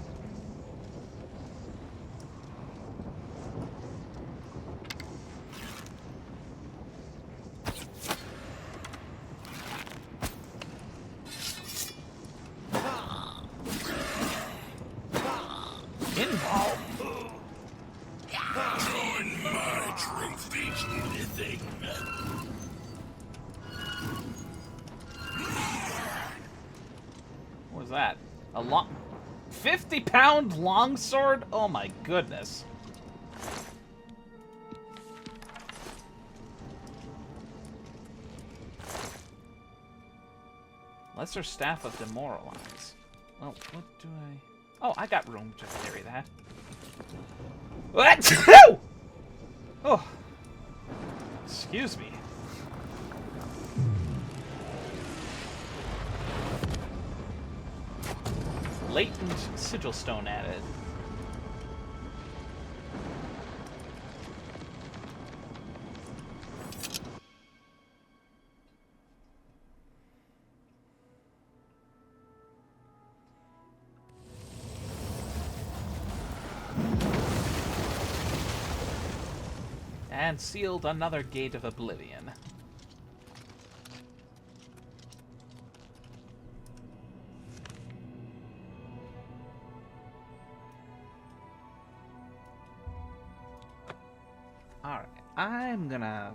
Involved. Join my trophies, anything. What was that? A long... 50-pound longsword? Oh my goodness. Lesser Staff of Demoralize. Well, what do I... Oh, I got room to carry that. What? Oh. Excuse me. Latent sigil stone added. And sealed another gate of Oblivion. Alright, I'm gonna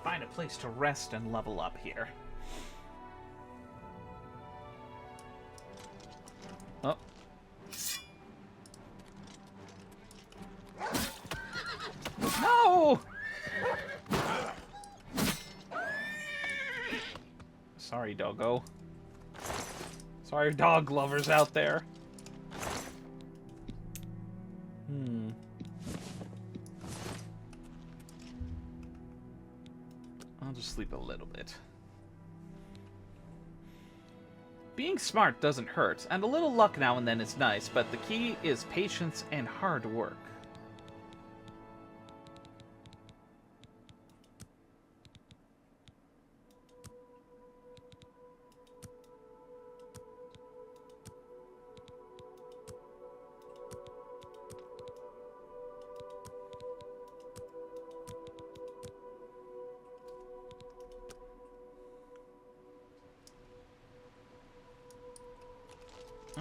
find a place to rest and level up here. Oh. No! Sorry, doggo. Sorry, dog lovers out there. I'll just sleep a little bit. Being smart doesn't hurt, and a little luck now and then is nice, but the key is patience and hard work.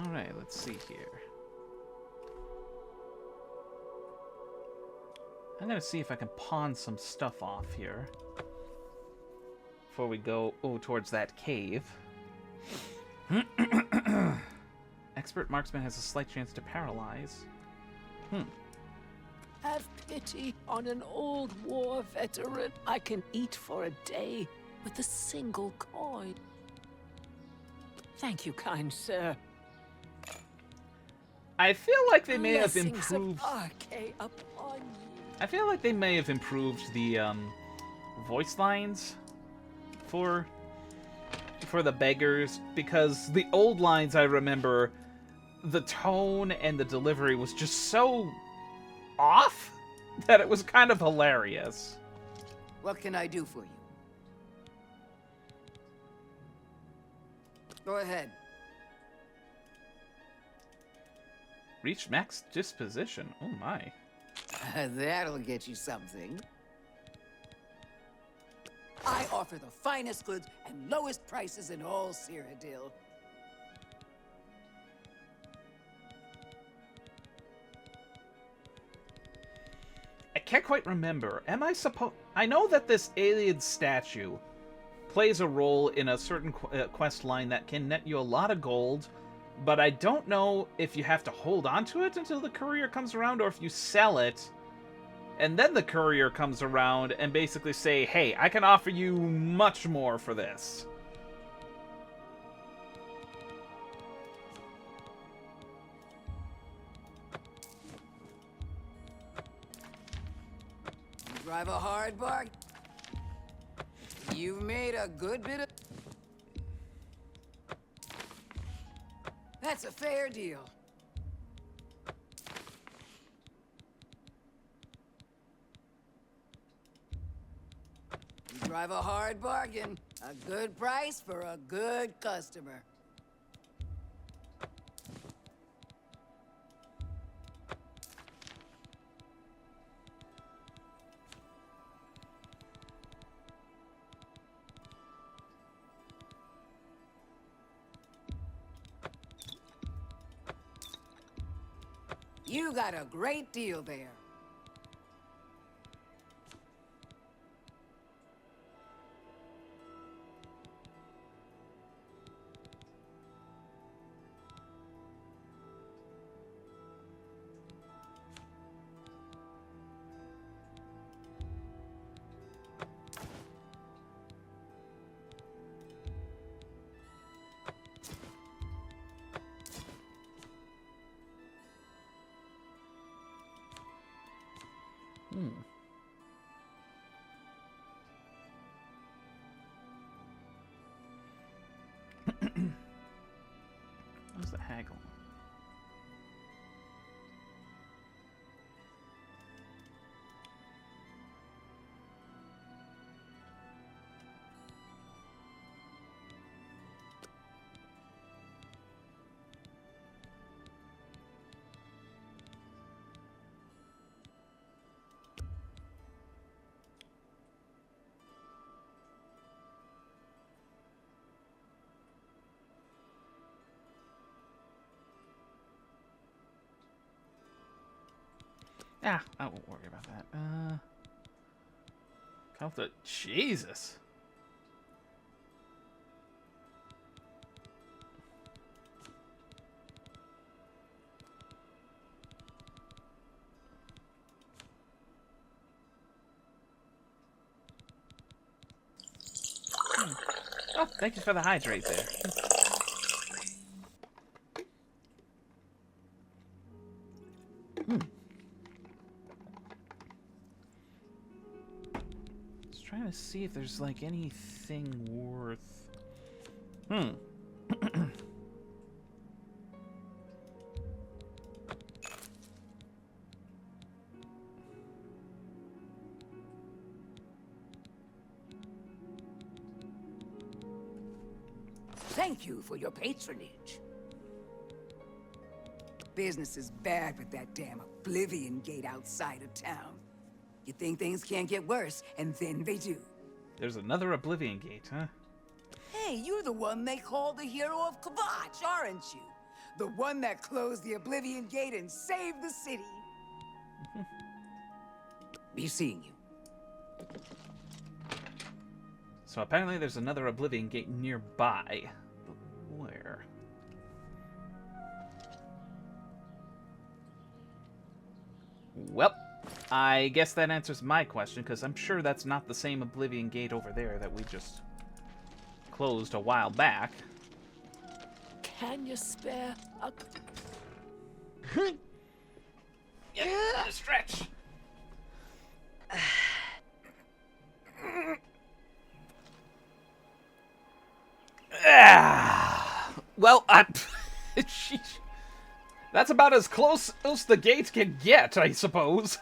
Alright, let's see here. I'm gonna see if I can pawn some stuff off here before we go towards that cave. Expert marksman has a slight chance to paralyze. Have pity on an old war veteran. I can eat for a day with a single coin. Thank you, kind sir. I feel like they may have Blessings of improved. Arche upon you. I feel like they may have improved the voice lines for the beggars, because the old lines I remember, the tone and the delivery was just so off that it was kind of hilarious. What can I do for you? Go ahead. Reached max disposition. Oh my. That'll get you something. I offer the finest goods and lowest prices in all Cyrodiil. I can't quite remember. Am I supposed... I know that this alien statue plays a role in a certain quest line that can net you a lot of gold, but I don't know if you have to hold on to it until the courier comes around, or if you sell it, and then the courier comes around and basically say, hey, I can offer you much more for this. You drive a hard bargain. You've made a good bit of... That's a fair deal. You drive a hard bargain. A good price for a good customer. You got a great deal there. What's the haggle? Ah, I won't worry about that. Cult of Jesus. Oh, thank you for the hydrate there. Just trying to see if there's like anything worth. Thank you for your patronage. Business is bad with that damn Oblivion Gate outside of town. You think things can't get worse, and then they do. There's another Oblivion Gate, huh? Hey, you're the one they call the hero of Kvatch, aren't you? The one that closed the Oblivion Gate and saved the city. Be seeing you. So apparently there's another Oblivion Gate nearby. But where? Well, I guess that answers my question, because I'm sure that's not the same Oblivion Gate over there that we just closed a while back. Can you spare a... Yeah, stretch! Well, sheesh. That's about as close as the gate can get, I suppose.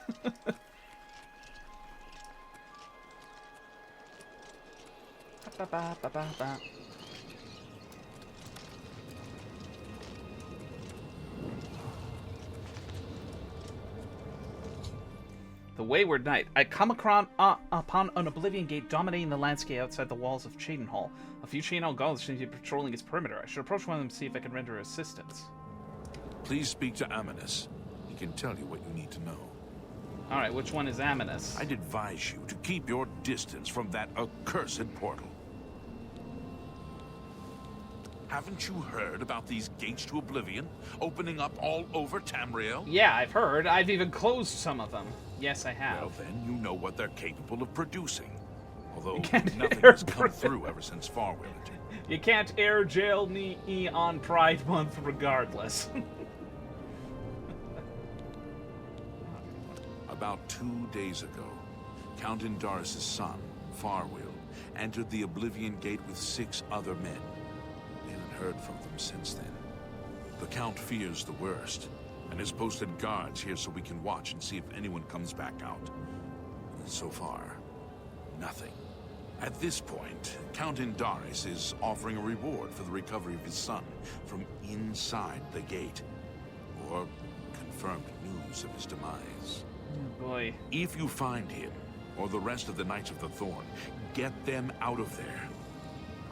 The Wayward Knight. I come upon an Oblivion Gate dominating the landscape outside the walls of Cheydinhal. A few Cheydinhal guards seem to be patrolling its perimeter. I should approach one of them to see if I can render assistance. Please speak to Aminus. He can tell you what you need to know. Alright, which one is Aminus? I'd advise you to keep your distance from that accursed portal. Haven't you heard about these gates to Oblivion opening up all over Tamriel? Yeah, I've heard. I've even closed some of them. Yes, I have. Well, then you know what they're capable of producing. Although can't nothing air has come through ever since Farwill. You can't air jail me on Pride Month regardless. About 2 days ago, Count Indaris' son, Farwill, entered the Oblivion Gate with 6 other men. We haven't heard from them since then. The Count fears the worst, and has posted guards here so we can watch and see if anyone comes back out. So far, nothing. At this point, Count Indaris is offering a reward for the recovery of his son from inside the gate, or confirmed news of his demise. Oh boy. If you find him, or the rest of the Knights of the Thorn, get them out of there.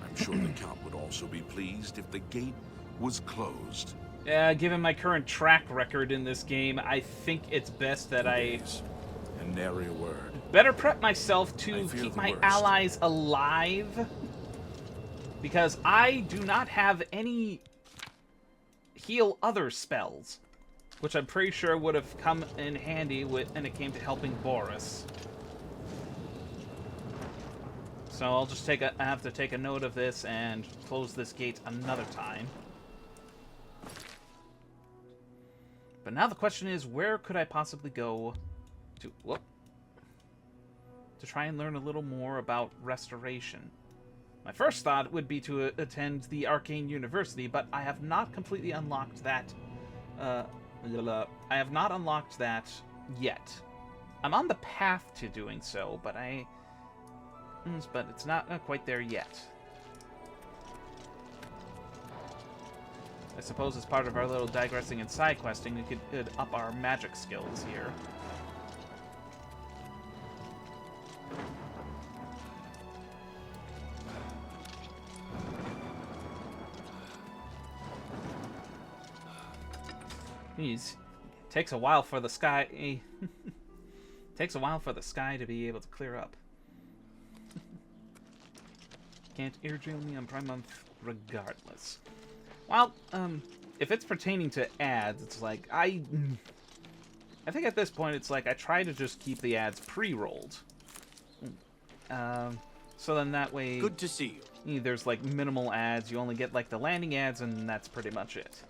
I'm sure the Count would also be pleased if the gate was closed. Given my current track record in this game, I think it's best that And nary a word. better prep myself to keep my allies alive. Because I do not have any heal other spells. Which I'm pretty sure would have come in handy when it came to helping Boris. So I'll just I have to take a note of this and close this gate another time. But now the question is, where could I possibly go to try and learn a little more about restoration? My first thought would be to attend the Arcane University, but I have not completely unlocked that. I have not unlocked that yet. I'm on the path to doing so, but it's not quite there yet. I suppose as part of our little digressing and side questing, we could up our magic skills here. Jeez, takes a while for the sky. Takes a while for the sky to be able to clear up. Can't air jail me on Prime Month regardless. Well, if it's pertaining to ads, it's like, I think at this point it's like I try to just keep the ads pre-rolled. So then that way... Good to see you. There's like minimal ads, you only get like the landing ads, and that's pretty much it.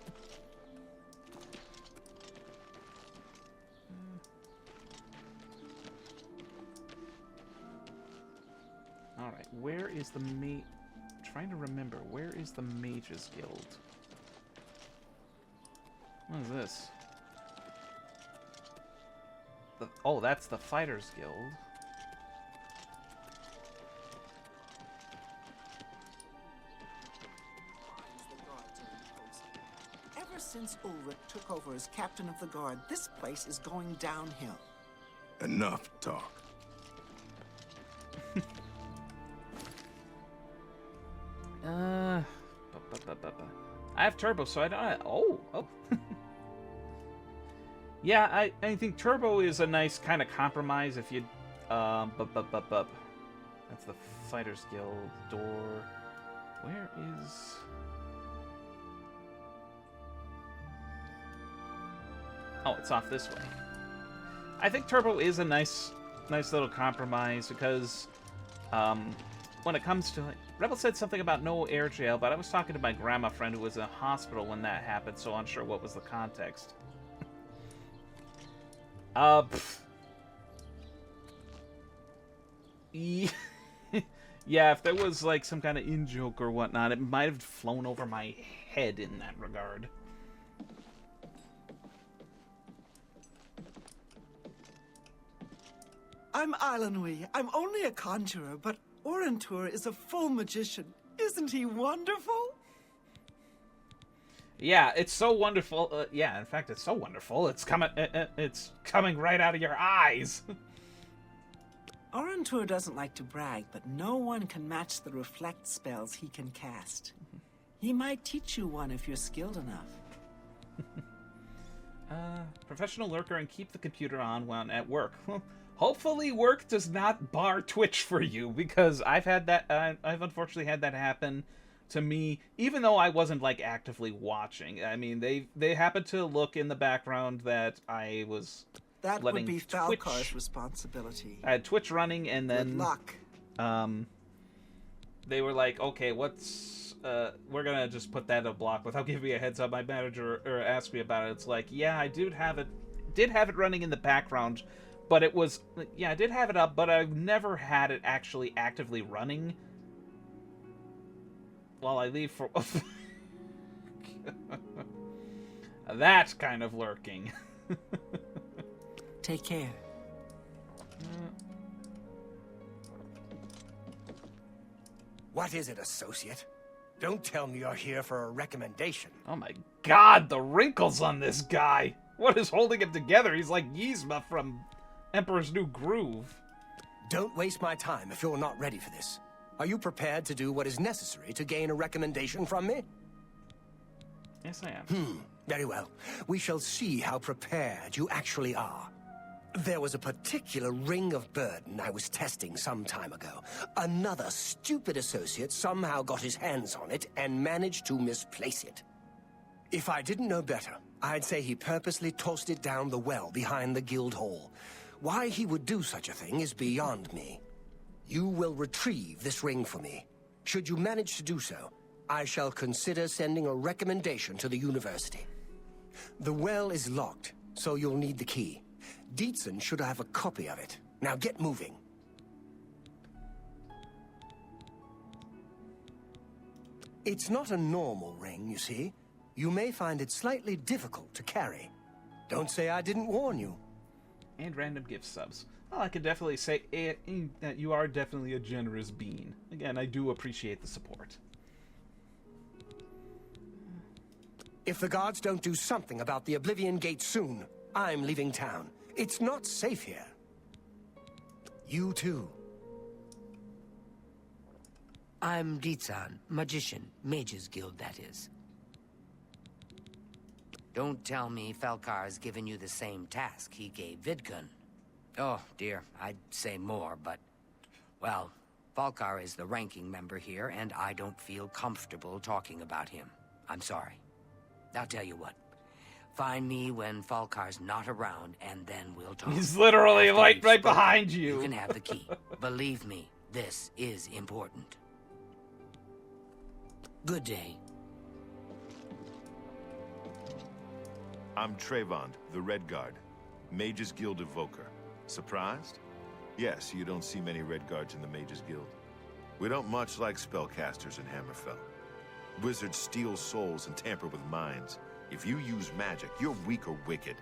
Alright, where is the trying to remember, where is the Mages Guild? What is this? Oh, that's the Fighters Guild. Ever since Ulrich took over as captain of the guard, this place is going downhill. Enough talk. I have turbo, so I don't... Oh. Yeah, I think turbo is a nice kind of compromise if you... That's the Fighters Guild door. Where is... Oh, it's off this way. I think turbo is a nice little compromise because... when it comes to... Rebel said something about no air jail, but I was talking to my grandma friend who was in a hospital when that happened, so I'm unsure what was the context. Yeah, if there was like some kind of in-joke or whatnot, it might have flown over my head in that regard. I'm Islandwy. I'm only a conjurer, but Orentur is a full magician. Isn't he wonderful? Yeah, it's so wonderful. Yeah, in fact, it's so wonderful. It's coming right out of your eyes. Orentur doesn't like to brag, but no one can match the reflect spells he can cast. He might teach you one if you're skilled enough. Professional lurker and keep the computer on when at work. Hopefully work does not bar Twitch for you, because I've had that. I've unfortunately had that happen to me, even though I wasn't like actively watching. I mean, they happened to look in the background that I was. That would be Twitch. Falcar's responsibility. I had Twitch running, and then Good luck. They were like, "Okay, what's we're gonna just put that in a block without giving me a heads up." My manager asked me about it. It's like, yeah, I did have it running in the background. But it was, yeah, I did have it up, but I've never had it actually actively running while I leave for... That kind of lurking. Take care. What is it, associate? Don't tell me you're here for a recommendation. Oh my god, the wrinkles on this guy! What is holding him together? He's like Yzma from Emperor's New Groove. Don't waste my time if you're not ready for this. Are you prepared to do what is necessary to gain a recommendation from me? Yes, I am. Very well. We shall see how prepared you actually are. There was a particular ring of burden I was testing some time ago. Another stupid associate somehow got his hands on it and managed to misplace it. If I didn't know better, I'd say he purposely tossed it down the well behind the guild hall. Why he would do such a thing is beyond me. You will retrieve this ring for me. Should you manage to do so, I shall consider sending a recommendation to the university. The well is locked, so you'll need the key. Dietzen should have a copy of it. Now get moving. It's not a normal ring, you see. You may find it slightly difficult to carry. Don't say I didn't warn you. And random gift subs. Well, I could definitely say that you are definitely a generous being. Again, I do appreciate the support. If the guards don't do something about the Oblivion Gate soon, I'm leaving town. It's not safe here. You too. I'm Dietzen, magician, Mages Guild, that is. Don't tell me Falcar's given you the same task he gave Vidkun. Oh, dear, I'd say more, but... Well, Falkar is the ranking member here, and I don't feel comfortable talking about him. I'm sorry. I'll tell you what. Find me when Falkar's not around, and then we'll talk. He's literally After like we've right spoken, behind you. You can have the key. Believe me, this is important. Good day. I'm Trayvon, the Red Guard, Mages Guild Evoker. Surprised? Yes, you don't see many Red Guards in the Mages Guild. We don't much like spellcasters in Hammerfell. Wizards steal souls and tamper with minds. If you use magic, you're weak or wicked.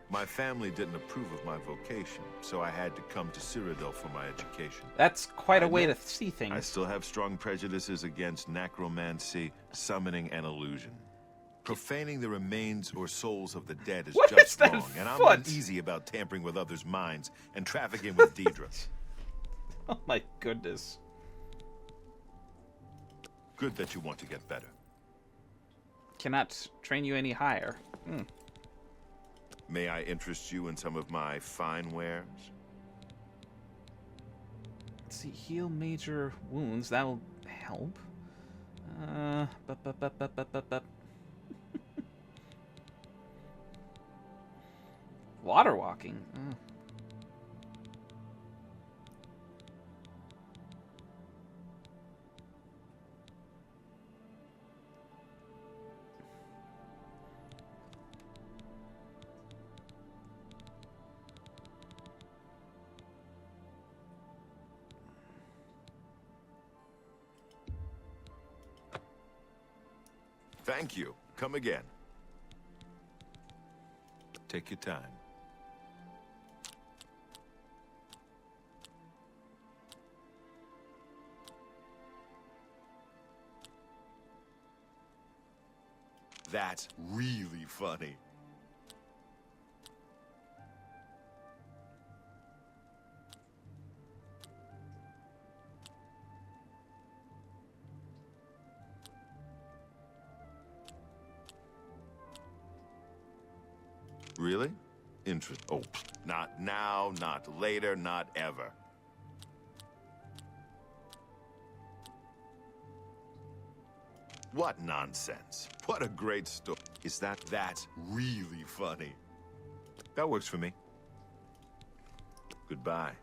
My family didn't approve of my vocation, so I had to come to Cyrodiil for my education. That's quite a way to see things. I still have strong prejudices against necromancy, summoning, and illusion. Profaning the remains or souls of the dead is just wrong, and I'm uneasy about tampering with others' minds and trafficking with Daedra. Oh my goodness. Good that you want to get better. Cannot train you any higher. May I interest you in some of my fine wares? Let's see, heal major wounds. That'll help. Water walking. Thank you. Come again. Take your time. That's really funny. Really? Oh, not now, not later, not ever. What nonsense. What a great story. That's really funny. That works for me. Goodbye.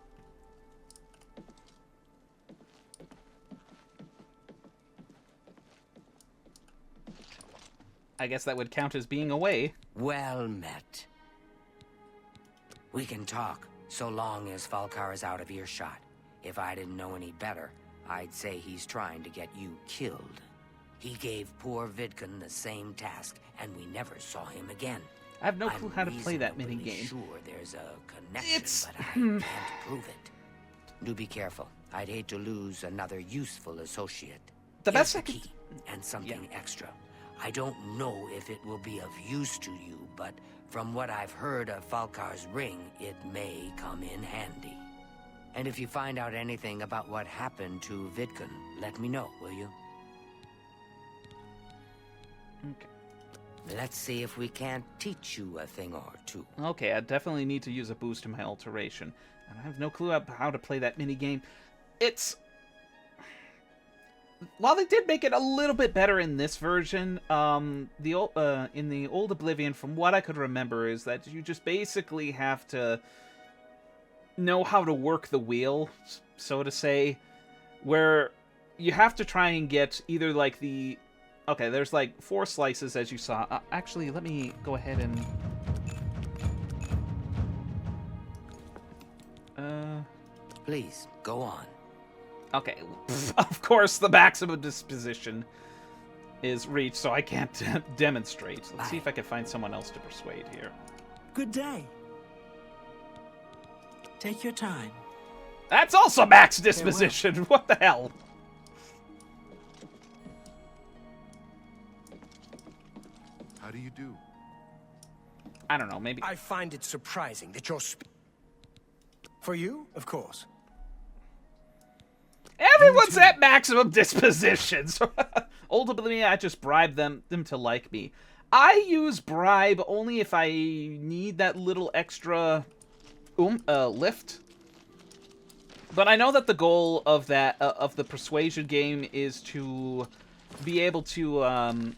I guess that would count as being away. Well met. We can talk, so long as Falkar is out of earshot. If I didn't know any better, I'd say he's trying to get you killed. He gave poor Vidkun the same task, and we never saw him again. I have no clue how to play that minigame. Sure, there's a connection, but I can't prove it. Do be careful. I'd hate to lose another useful associate. The best Here's the key and something extra. I don't know if it will be of use to you, but from what I've heard of Falkar's ring, it may come in handy. And if you find out anything about what happened to Vidkun, let me know, will you? Okay. Let's see if we can't teach you a thing or two. Okay, I definitely need to use a boost to my alteration. And I have no clue how to play that minigame. It's... While they did make it a little bit better in this version, in the old Oblivion, from what I could remember, is that you just basically have to know how to work the wheel, so to say, where you have to try and get either like the... Okay, there's like 4 slices, as you saw. Actually, let me go ahead and... Please, go on. Okay, of course the maximum disposition is reached, so I can't demonstrate. Let's see if I can find someone else to persuade here. Good day. Take your time. That's also max disposition. What the hell? How do you do? I don't know, maybe... I find it surprising that you're... For you, of course. Everyone's at maximum disposition. So old Oblivion, I just bribe them to like me. I use bribe only if I need that little extra lift. But I know that the goal of that of the persuasion game is to be able to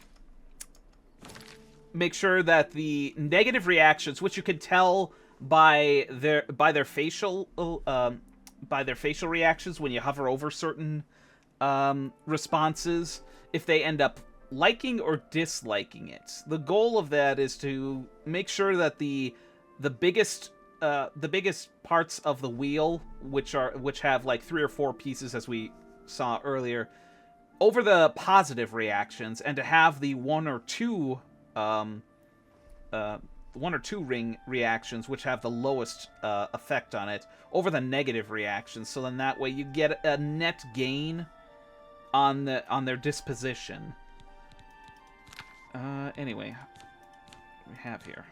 make sure that the negative reactions, which you can tell by their facial reactions when you hover over certain responses, if they end up liking or disliking it. The goal of that is to make sure that the biggest parts of the wheel, which have like 3 or 4 pieces as we saw earlier, over the positive reactions, and to have the 1 or 2 ring reactions which have the lowest effect on it over the negative reactions. So then that way you get a net gain on their disposition. Anyway, what do we have here?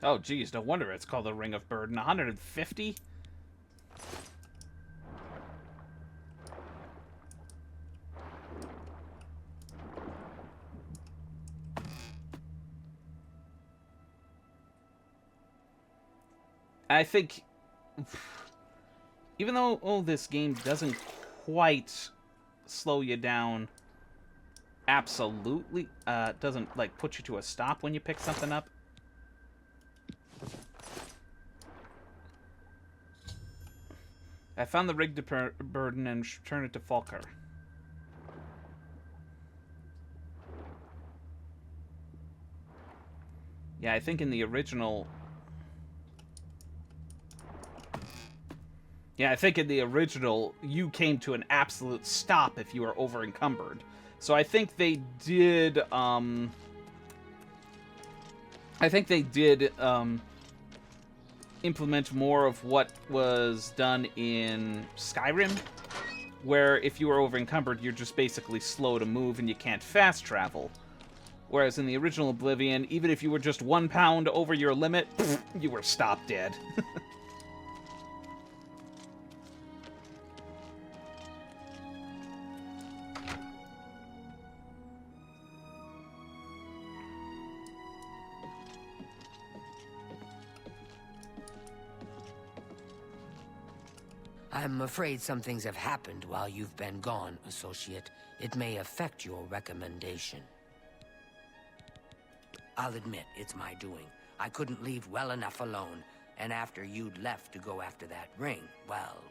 Oh, geez, no wonder it's called the Ring of Burden. 150? I think, even though this game doesn't quite slow you down absolutely, doesn't, like, put you to a stop when you pick something up, I found the rig burden and returned it to Falkar. Yeah, I think in the original... Yeah, I think in the original, you came to an absolute stop if you were over-encumbered. So I think they did, implement more of what was done in Skyrim, where if you were over-encumbered, you're just basically slow to move and you can't fast travel. Whereas in the original Oblivion, even if you were just 1 pound over your limit, you were stop dead. I'm afraid some things have happened while you've been gone, Associate. It may affect your recommendation. I'll admit, it's my doing. I couldn't leave well enough alone, and after you'd left to go after that ring, well...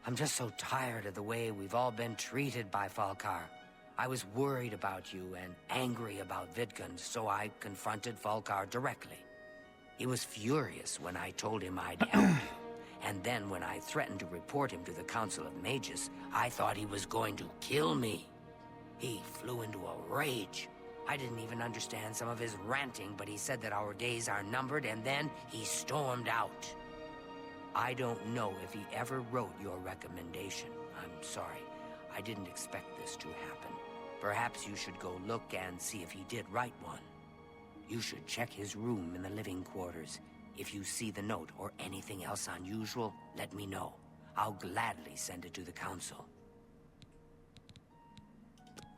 I'm just so tired of the way we've all been treated by Falkar. I was worried about you and angry about Vidkund, so I confronted Falkar directly. He was furious when I told him I'd help you. And then when I threatened to report him to the Council of Mages, I thought he was going to kill me. He flew into a rage. I didn't even understand some of his ranting, but he said that our days are numbered, and then he stormed out. I don't know if he ever wrote your recommendation. I'm sorry. I didn't expect this to happen. Perhaps you should go look and see if he did write one. You should check his room in the living quarters. If you see the note or anything else unusual, let me know. I'll gladly send it to the Council.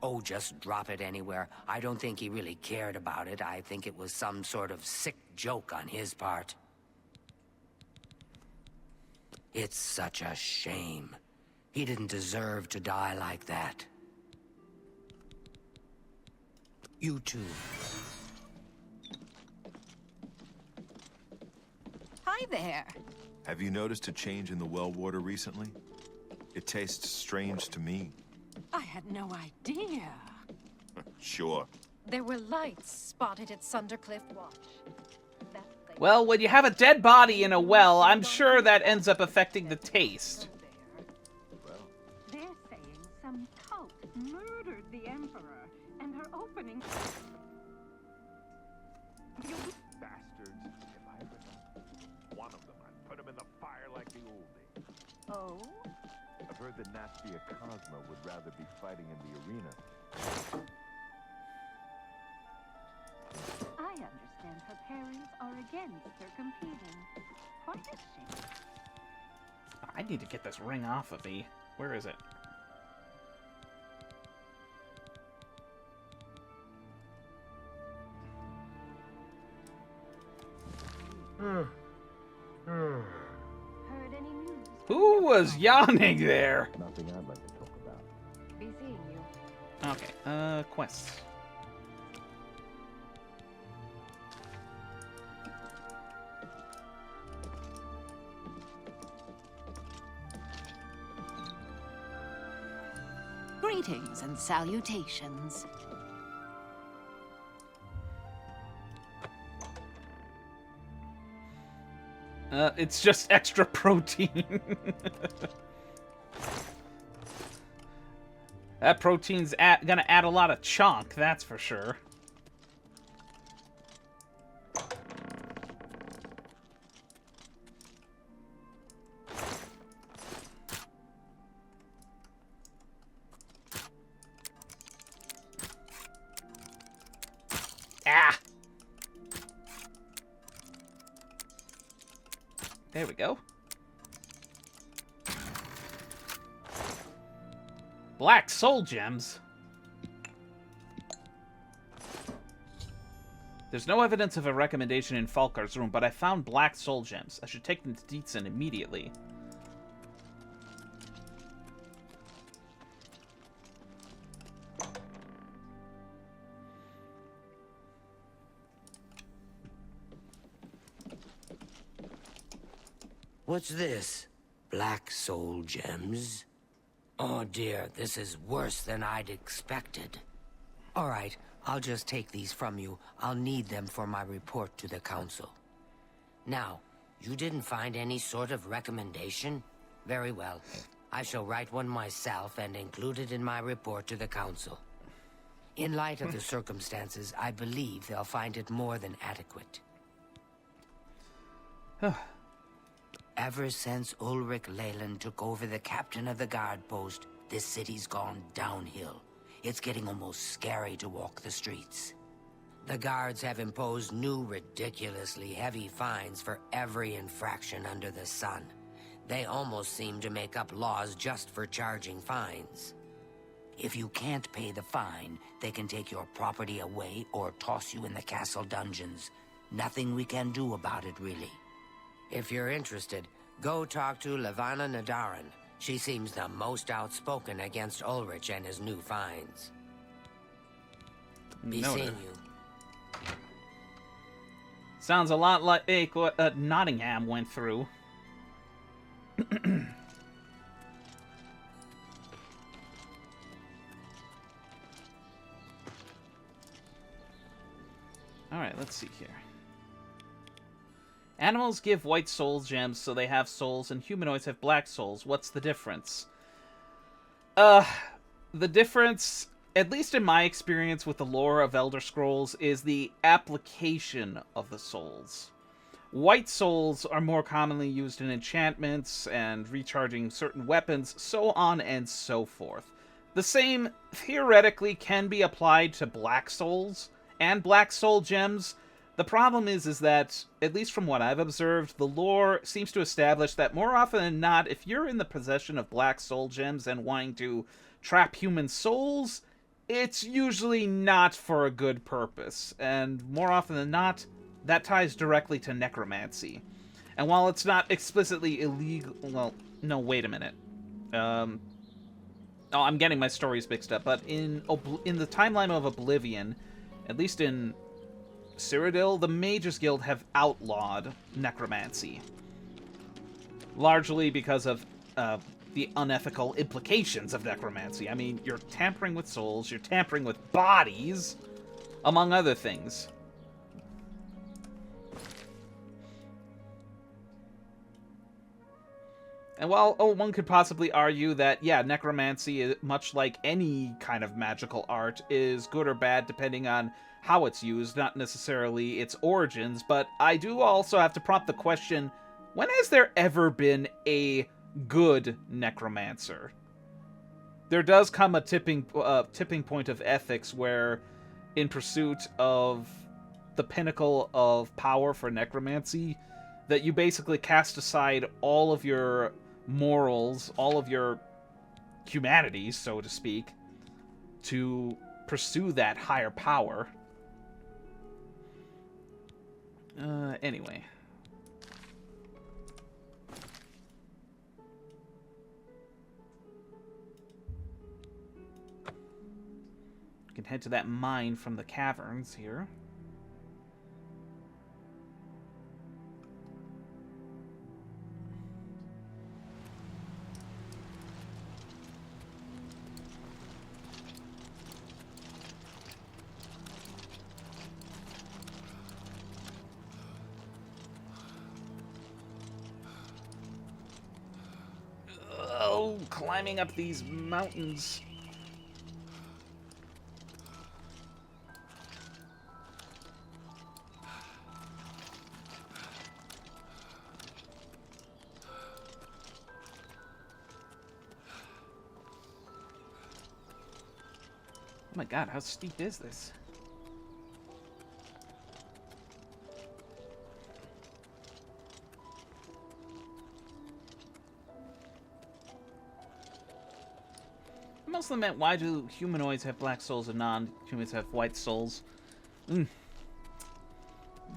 Oh, just drop it anywhere. I don't think he really cared about it. I think it was some sort of sick joke on his part. It's such a shame. He didn't deserve to die like that. You too. Hi there. Have you noticed a change in the well water recently? It tastes strange to me. I had no idea. Sure. There were lights spotted at Sundercliff Watch. That Well, when you have a dead body in a well, I'm sure that ends up affecting the taste. They're saying some cult murdered the Emperor, and are opening... Bastards. If I ever know one of them, I'd put him in the fire like the old days. Oh? I've heard that Nastia Cosma would rather be fighting in the arena. I understand her parents are against her competing. What a shame. I need to get this ring off of me. Where is it? Heard any news? Who was yawning there? Nothing I'd like to talk about. Be seeing you. Okay, quests. Greetings and salutations. It's just extra protein. That protein's gonna add a lot of chunk, that's for sure. Ah! There we go. Black soul gems. There's no evidence of a recommendation in Falkar's room, but I found black soul gems. I should take them to Dietzen immediately. What's this? Black soul gems? Oh dear, this is worse than I'd expected. All right, I'll just take these from you. I'll need them for my report to the council. Now, you didn't find any sort of recommendation? Very well. I shall write one myself and include it in my report to the council. In light of the circumstances, I believe they'll find it more than adequate. Ever since Ulrich Leyland took over the captain of the guard post, this city's gone downhill. It's getting almost scary to walk the streets. The guards have imposed new, ridiculously heavy fines for every infraction under the sun. They almost seem to make up laws just for charging fines. If you can't pay the fine, they can take your property away or toss you in the castle dungeons. Nothing we can do about it, really. If you're interested, go talk to Levana Nadaran. She seems the most outspoken against Ulrich and his new fines. Be seeing you. Sounds a lot like what Nottingham went through. Alright, let's see here. Animals give white soul gems, so they have souls, and humanoids have black souls. What's the difference? The difference, at least in my experience with the lore of Elder Scrolls, is the application of the souls. White souls are more commonly used in enchantments and recharging certain weapons, so on and so forth. The same, theoretically, can be applied to black souls and black soul gems. The problem is that, at least from what I've observed, the lore seems to establish that more often than not, if you're in the possession of black soul gems and wanting to trap human souls, it's usually not for a good purpose. And more often than not, that ties directly to necromancy. And while it's not explicitly illegal... Well, no, wait a minute. Oh, I'm getting my stories mixed up. But in the timeline of Oblivion, at least in Cyrodiil, the Mages Guild have outlawed necromancy. Largely because of the unethical implications of necromancy. I mean, you're tampering with souls, you're tampering with bodies, among other things. And while one could possibly argue that, yeah, necromancy, much like any kind of magical art, is good or bad depending on how it's used, not necessarily its origins, but I do also have to prompt the question, when has there ever been a good necromancer? There does come a tipping point of ethics where, in pursuit of the pinnacle of power for necromancy, that you basically cast aside all of your morals, all of your humanities, so to speak, to pursue that higher power. Anyway. We can head to that mine from the caverns here. Oh, climbing up these mountains. Oh my god, how steep is this? I'm also meant, why do humanoids have black souls and non-humans have white souls? That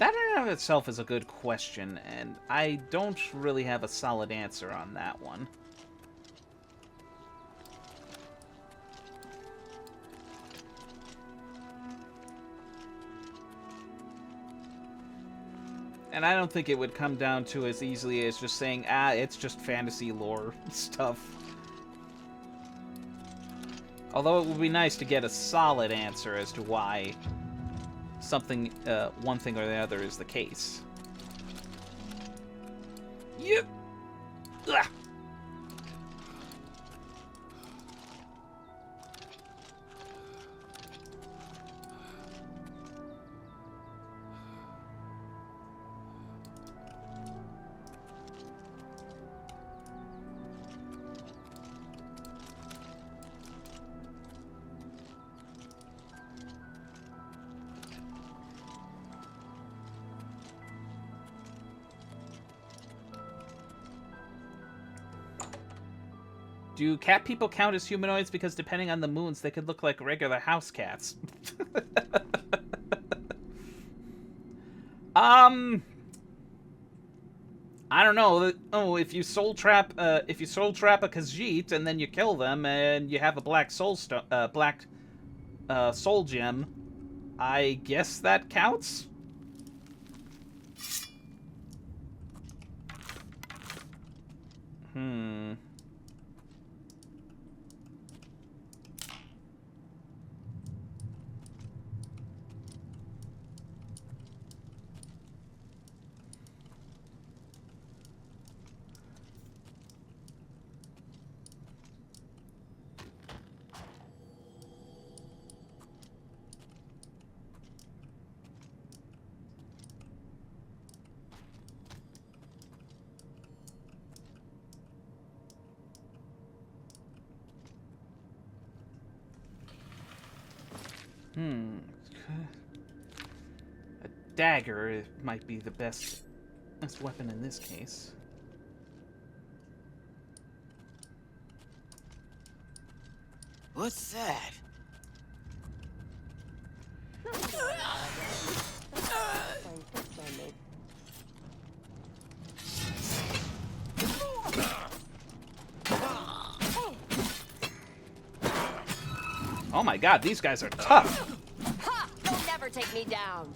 in and of itself is a good question, and I don't really have a solid answer on that one. And I don't think it would come down to as easily as just saying, it's just fantasy lore stuff. Although it would be nice to get a solid answer as to why something, one thing or the other is the case. Yep. Ugh. Do cat people count as humanoids? Because depending on the moons, they could look like regular house cats. I don't know. Oh, if you soul trap a Khajiit and then you kill them and you have a black soul soul gem, I guess that counts. A dagger might be the best weapon in this case. What's that? Oh my god, these guys are tough. Ha! You'll never take me down.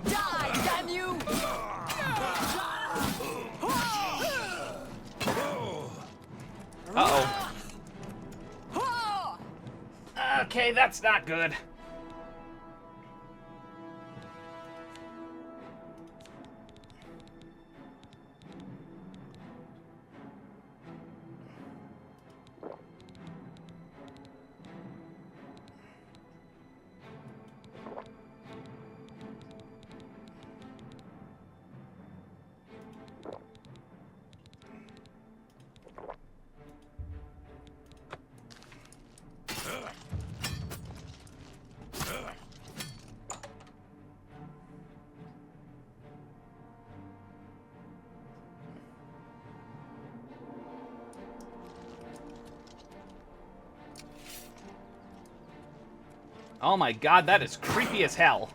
Die, damn you! Uh-oh. Okay, that's not good. Oh my god, that is creepy as hell.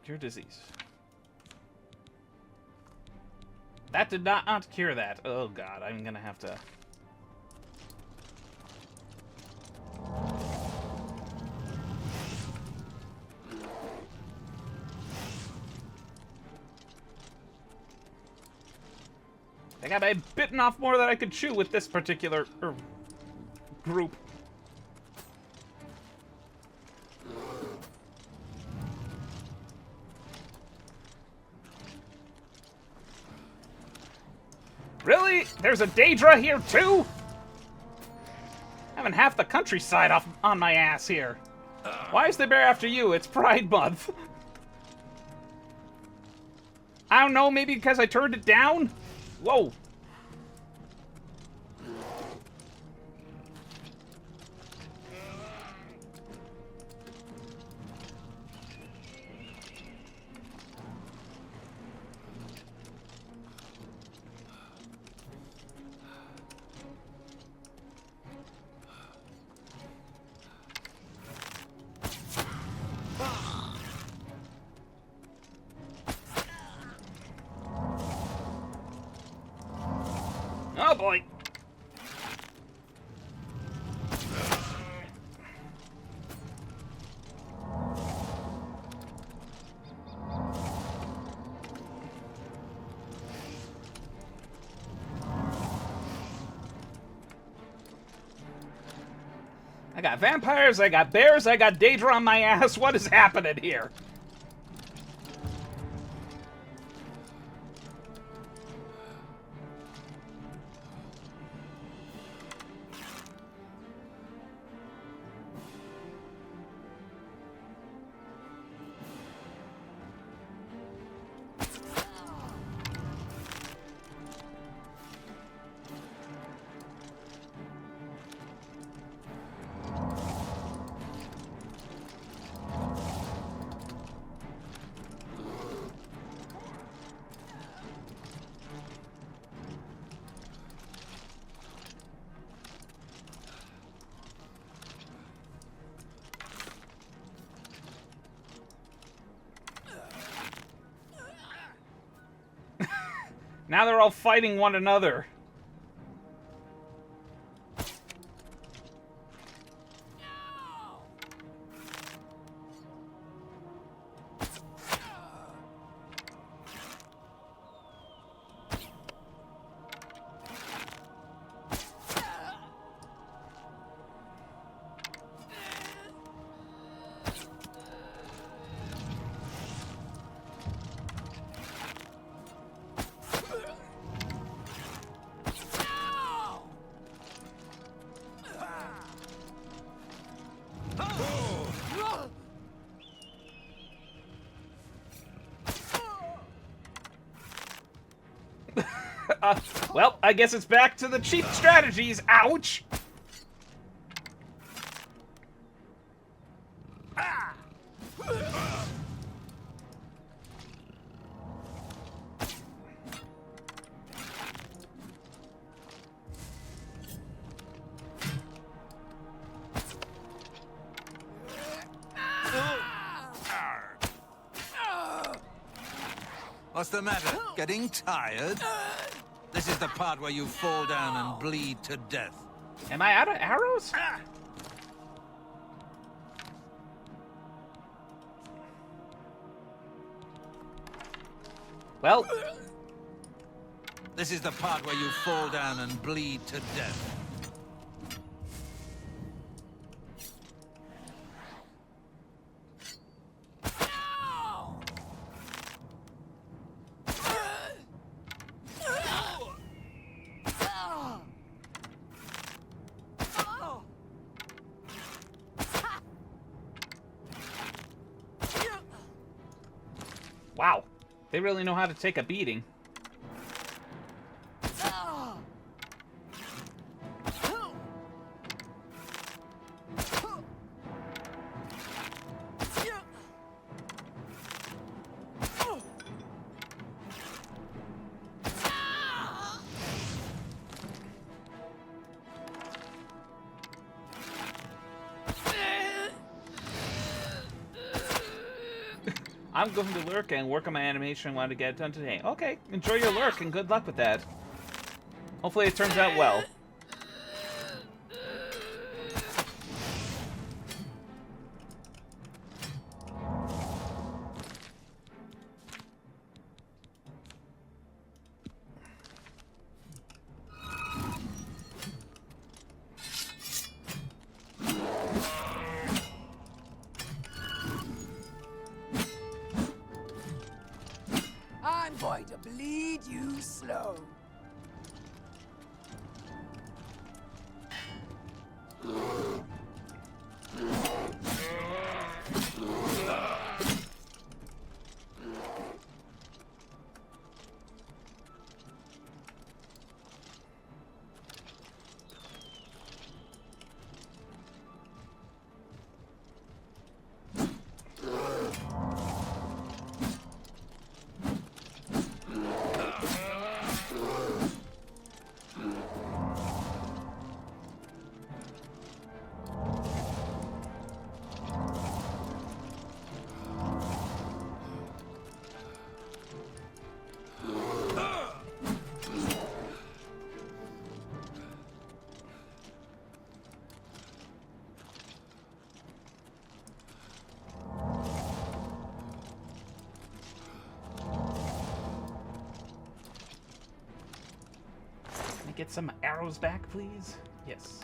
Cure disease. That did not cure that. Oh god, I'm gonna have to... I got bitten off more than I could chew with this particular group. Really? There's a Daedra here too? Having half the countryside off on my ass here. Why is the bear after you? It's Pride Month. I don't know, maybe because I turned it down? Whoa. Oh boy. I got vampires, I got bears, I got Daedra on my ass. What is happening here? Now they're all fighting one another. Well, I guess it's back to the cheap strategies. Ouch! What's the matter? Getting tired? This is the part where you fall down and bleed to death. Am I out of arrows? Well, this is the part where you fall down and bleed to death. wow. They really know how to take a beating. I'm going to lurk and work on my animation. Want to get it done today. Okay, enjoy your lurk and good luck with that. Hopefully it turns out well. I'm going to bleed you slow. Get some arrows back, please? Yes.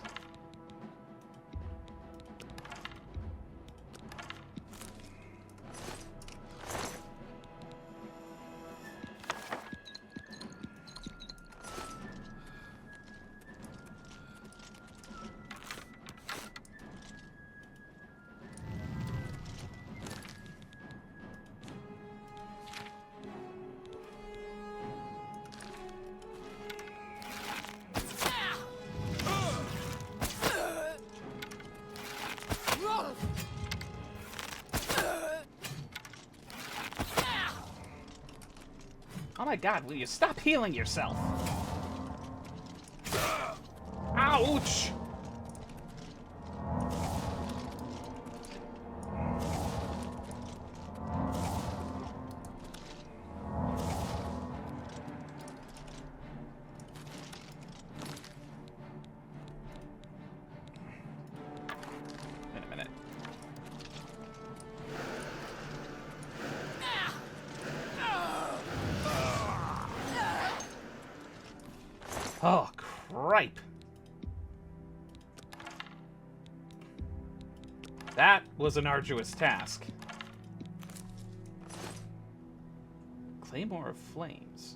Oh my god, will you stop healing yourself? Ouch! Wait a minute. Oh, cripe. That was an arduous task. Claymore of Flames.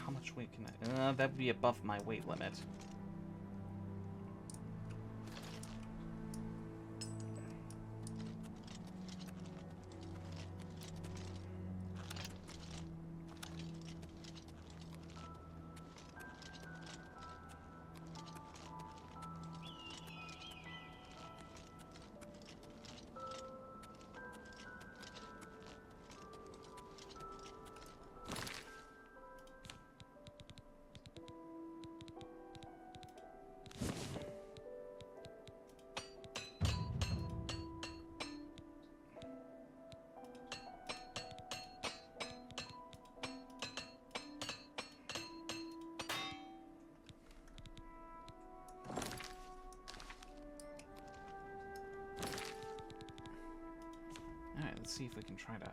How much weight can I... that would be above my weight limit. see if we can try to...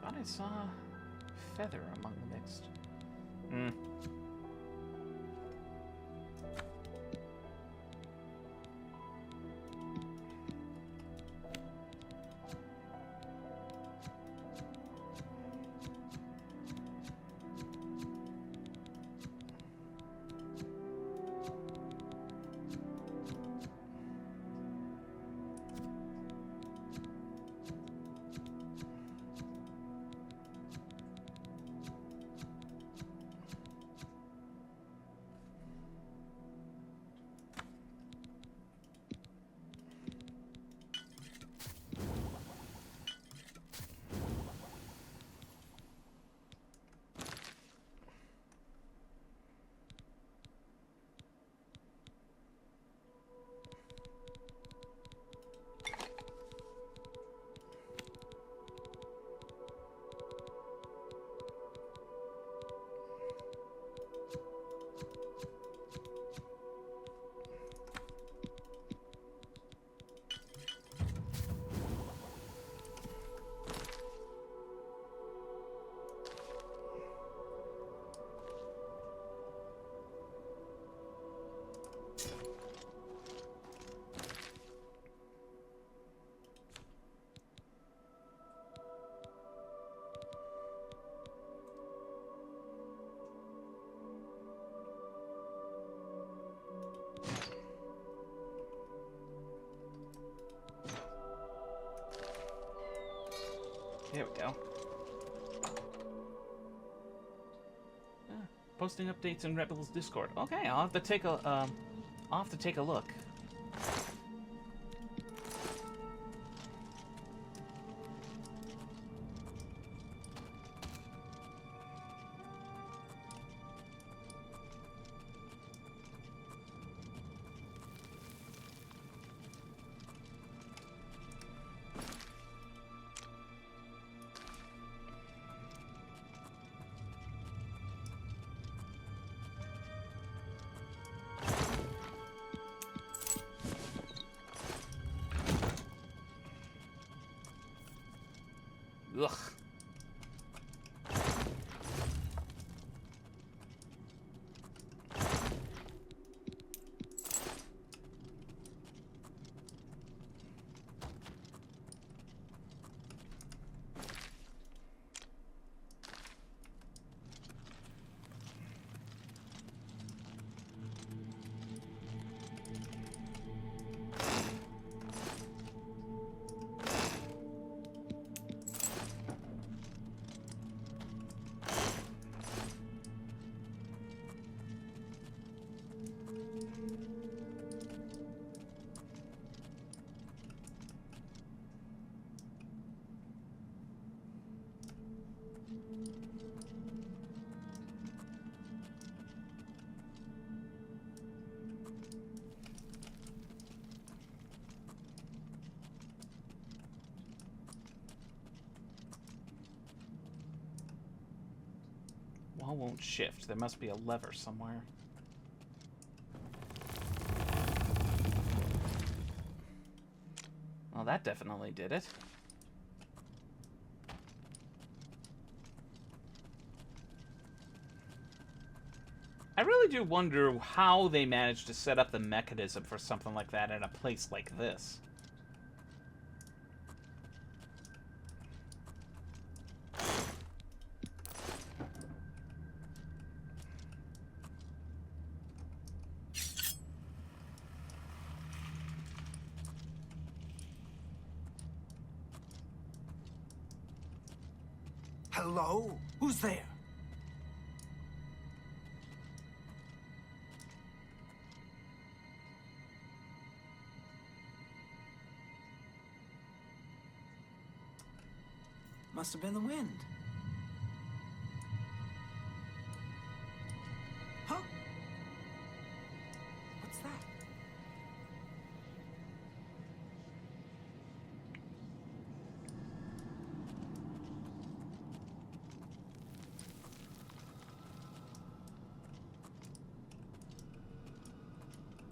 Thought I saw feather among the mixed. There we go. Posting updates in Rebels Discord. Okay, I'll have to take a look. Ugh. Wall won't shift. There must be a lever somewhere. Well, that definitely did it. I really do wonder how they managed to set up the mechanism for something like that in a place like this. Hello? Who's there? Must have been the wind. Huh? What's that?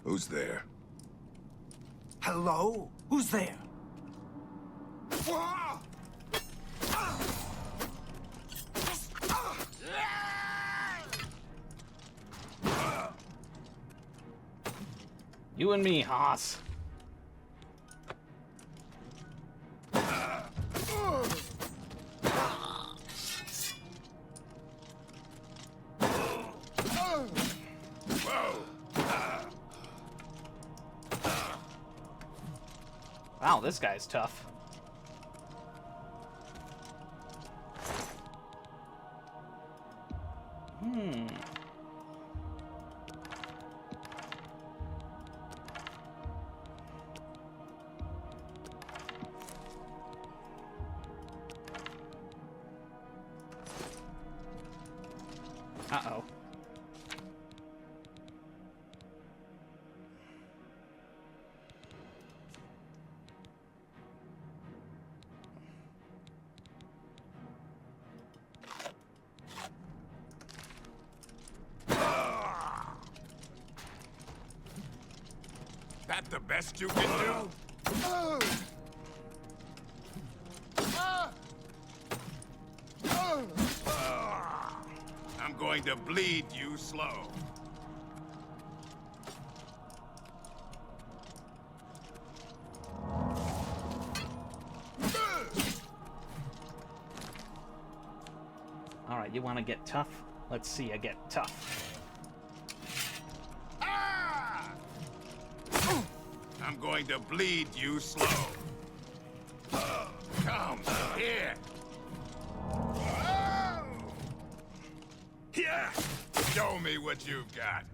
Who's there? Hello? Who's there? You and me, Haas. Wow, this guy's tough. Uh-oh. That the best you can do? I'm going to bleed you slow. Alright, you want to get tough? Let's see you get tough. I'm going to bleed you slow. Come here. Yeah. Show me what you've got.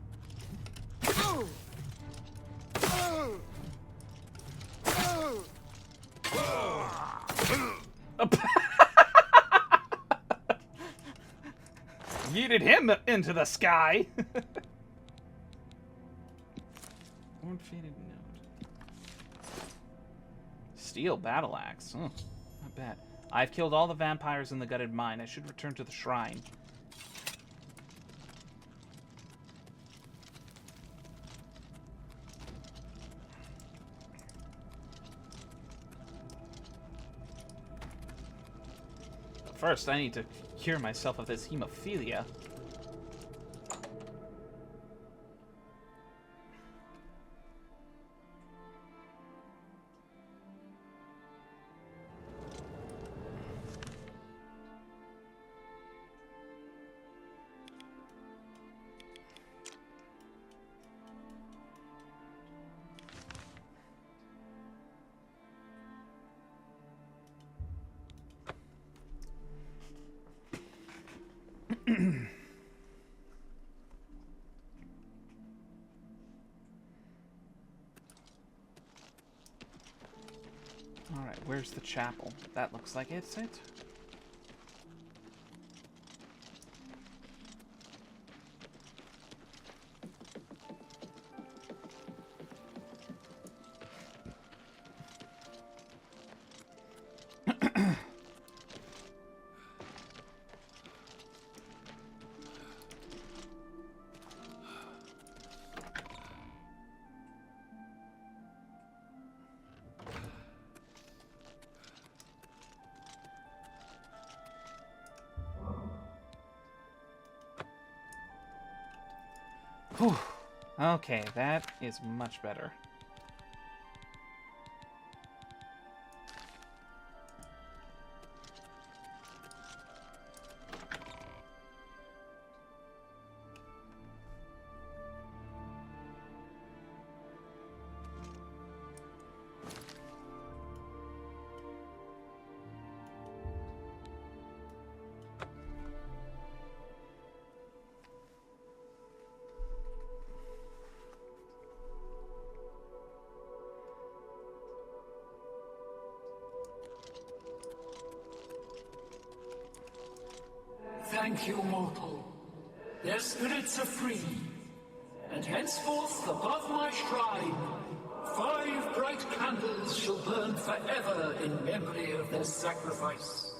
Yeeted him into the sky. Unfaded note. Steel battle axe. Oh, not bad. I've killed all the vampires in the gutted mine. I should return to the shrine. But first, I need to cure myself of this hemophilia. Alright, where's the chapel? That looks like it's it. Whew. Okay, that is much better. thank you, mortal. Their spirits are free, and henceforth above my shrine, 5 bright candles shall burn forever in memory of their sacrifice.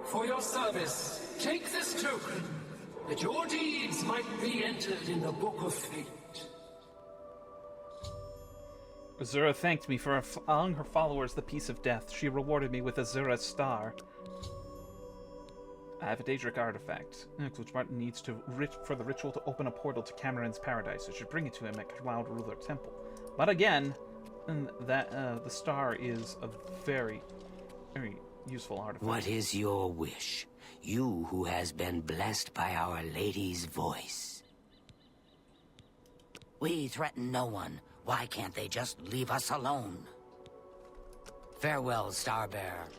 For your service, take this token, that your deeds might be entered in the Book of Fate. Azura thanked me for allowing her followers the peace of death. She rewarded me with Azura's star. I have a Daedric artifact, which Martin needs for the ritual to open a portal to Cameron's paradise. I should bring it to him at Cloud Ruler Temple. But again, the star is a very, very useful artifact. What is your wish? You who has been blessed by Our Lady's voice. We threaten no one. Why can't they just leave us alone? Farewell, Starbearer.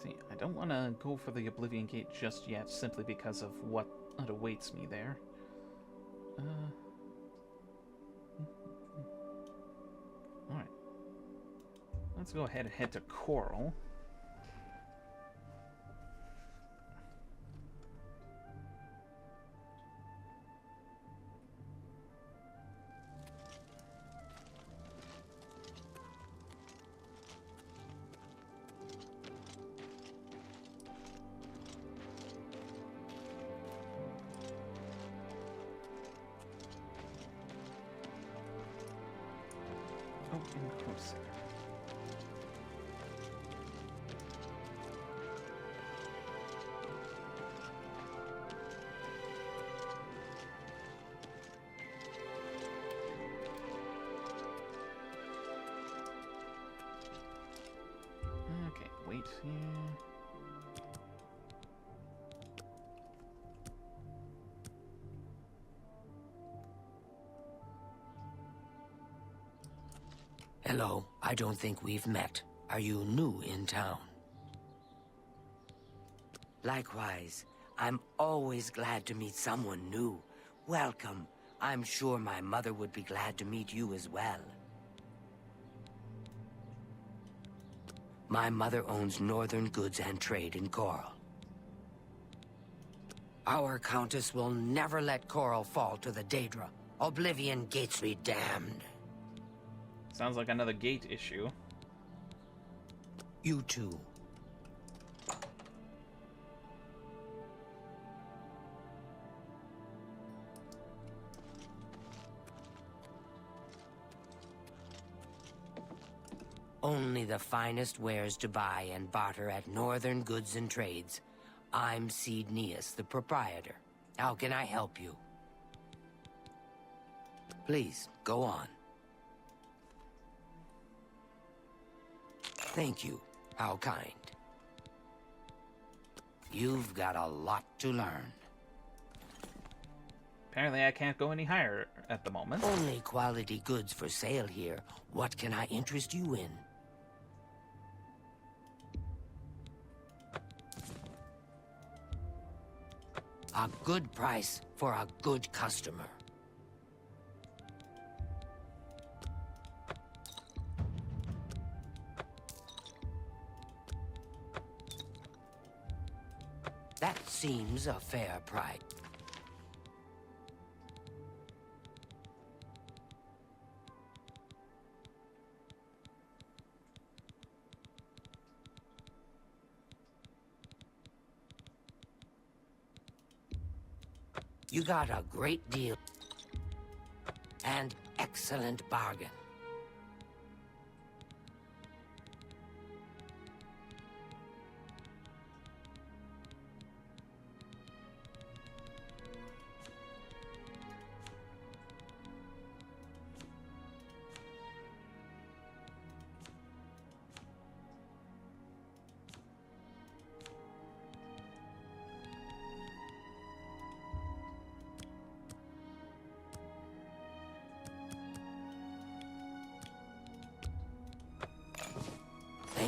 See, I don't want to go for the Oblivion Gate just yet, simply because of what awaits me there. Alright. Let's go ahead and head to Coral. Okay, wait here. Hello, I don't think we've met. Are you new in town? Likewise, I'm always glad to meet someone new. Welcome. I'm sure my mother would be glad to meet you as well. My mother owns Northern Goods and Trade in Coral. Our Countess will never let Coral fall to the Daedra. Oblivion Gates be damned. Sounds like another gate issue. You too. Only the finest wares to buy and barter at Northern Goods and Trades. I'm Cedneus, the proprietor. How can I help you? Please, go on. Thank you. How kind. You've got a lot to learn. Apparently I can't go any higher at the moment. Only quality goods for sale here. What can I interest you in? A good price for a good customer. That seems a fair price. You got a great deal. And excellent bargain.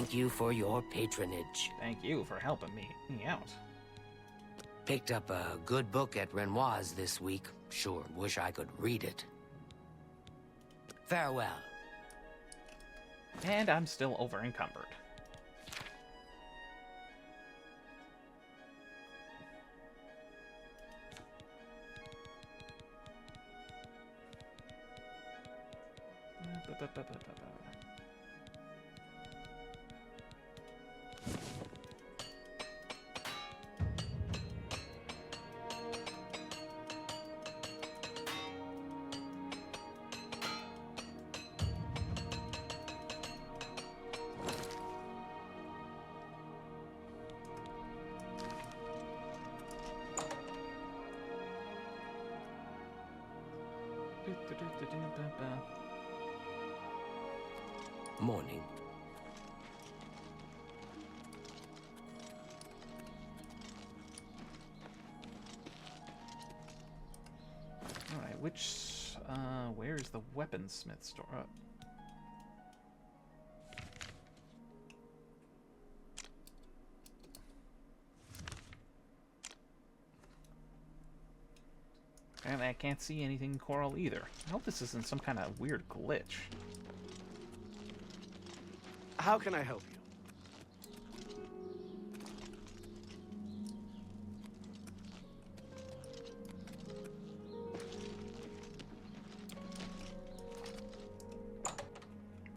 thank you for your patronage. Thank you for helping me out. Picked up a good book at Renoir's this week. Sure wish I could read it. Farewell. And I'm still over encumbered. Morning. Alright, where's the weaponsmith store? And I can't see anything coral either. I hope this isn't some kind of weird glitch. How can I help you?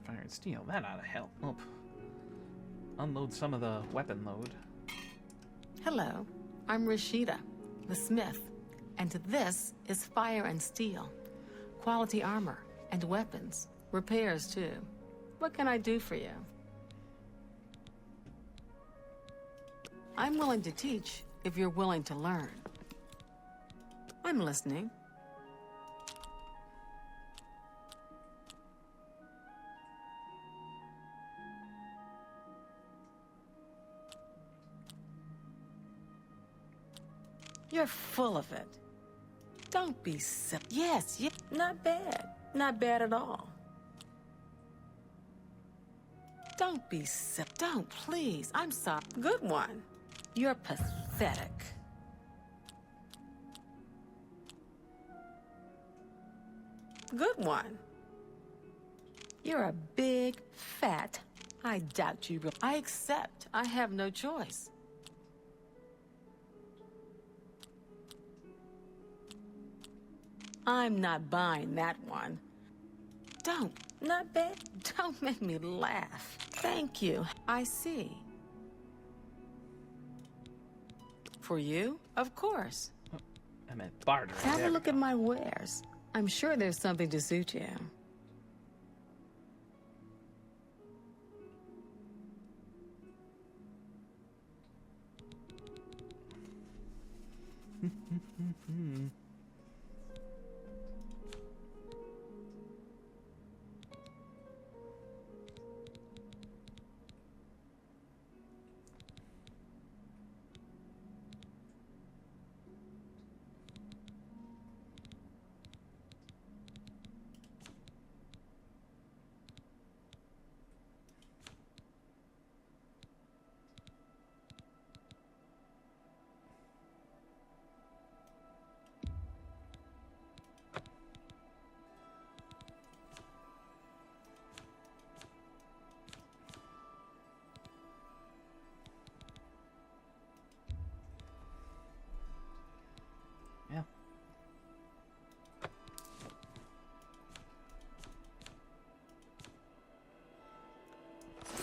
Fire and steel, that ought to help. Oh. Unload some of the weapon load. Hello, I'm Rashida, the smith, and this is fire and steel. Quality armor and weapons. Repairs, too. What can I do for you? I'm willing to teach if you're willing to learn. I'm listening. You're full of it. Don't be silly. Yes, not bad. Not bad at all. Don't be silly. Don't, please. I'm sorry. Good one. You're pathetic. Good one. You're a big, fat... I doubt you will. I accept. I have no choice. I'm not buying that one. Don't. Not bad. Don't make me laugh. Thank you. I see. For you? Of course. I meant barter. Have a look at my wares. I'm sure there's something to suit you.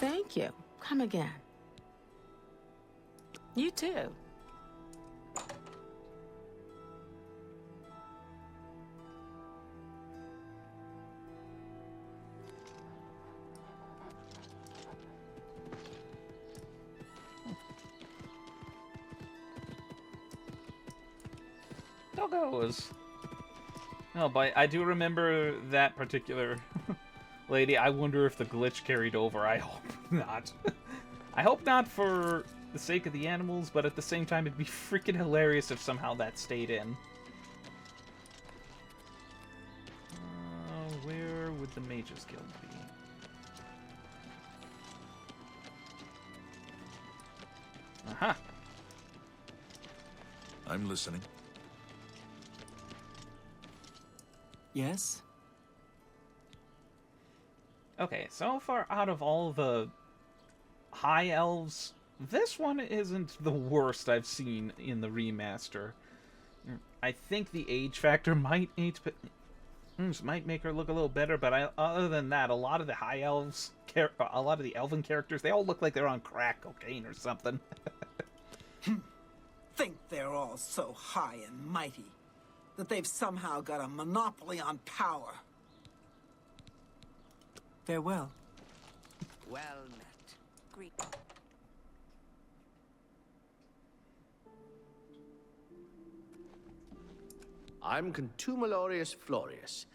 Thank you. Come again. You too. Doggos. Oh, but I do remember that particular lady. I wonder if the glitch carried over. I hope not. I hope not for the sake of the animals, but at the same time, it'd be freaking hilarious if somehow that stayed in. Where would the Mages Guild be? I'm listening. Yes? Okay, so far out of all the high elves, this one isn't the worst I've seen in the remaster. I think the age factor might make her look a little better, but other than that, a lot of the high elves, a lot of the elven characters, they all look like they're on crack cocaine or something. Think they're all so high and mighty that they've somehow got a monopoly on power. Farewell. Well met. Greek. I'm Contumelius Florius.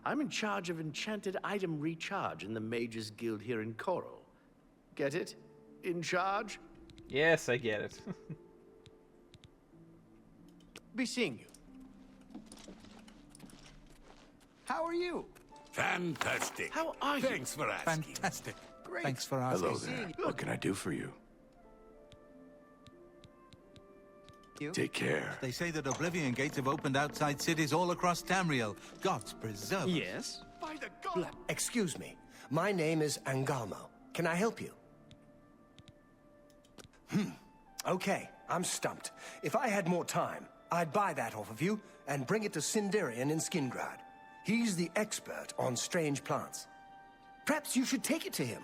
I'm in charge of enchanted item recharge in the Mages Guild here in Coral. Get it? In charge? Yes, I get it. Be seeing you. How are you? Fantastic. How are you? Thanks for asking. Fantastic. Great. Thanks for asking. Hello there. What can I do for you? Take care. They say that Oblivion gates have opened outside cities all across Tamriel. Gods preserve us. Yes? By the god! Excuse me. My name is Angalmo. Can I help you? Okay, I'm stumped. If I had more time, I'd buy that off of you and bring it to Sindarian in Skingrad. He's the expert on strange plants. Perhaps you should take it to him.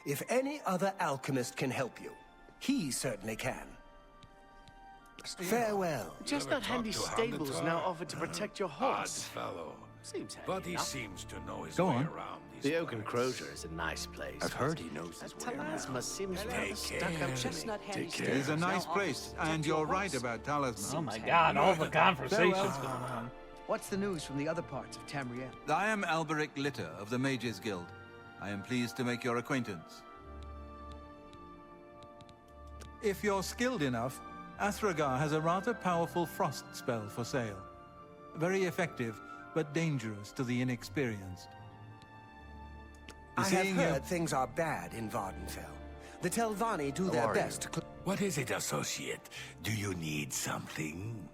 If any other alchemist can help you, he certainly can. Farewell. Just that handy stable is now offered to protect your horse. Odd fellow. Seems handy But he enough. seems to know his Go way on. around these The Oak and parts. Crozier is a nice place. I've heard he knows his way around. Talasma seems rather Take stuck up care. to me. Take It care. is a nice place, and you're right about Talisman. Oh my god, all the conversations going on. What's the news from the other parts of Tamriel? I am Alberic Litter of the Mages Guild. I am pleased to make your acquaintance. If you're skilled enough, Athragar has a rather powerful frost spell for sale. Very effective, but dangerous to the inexperienced. I have Seeing you- heard things are bad in Vardenfell. The Telvanni do their best to... What is it, associate? Do you need something?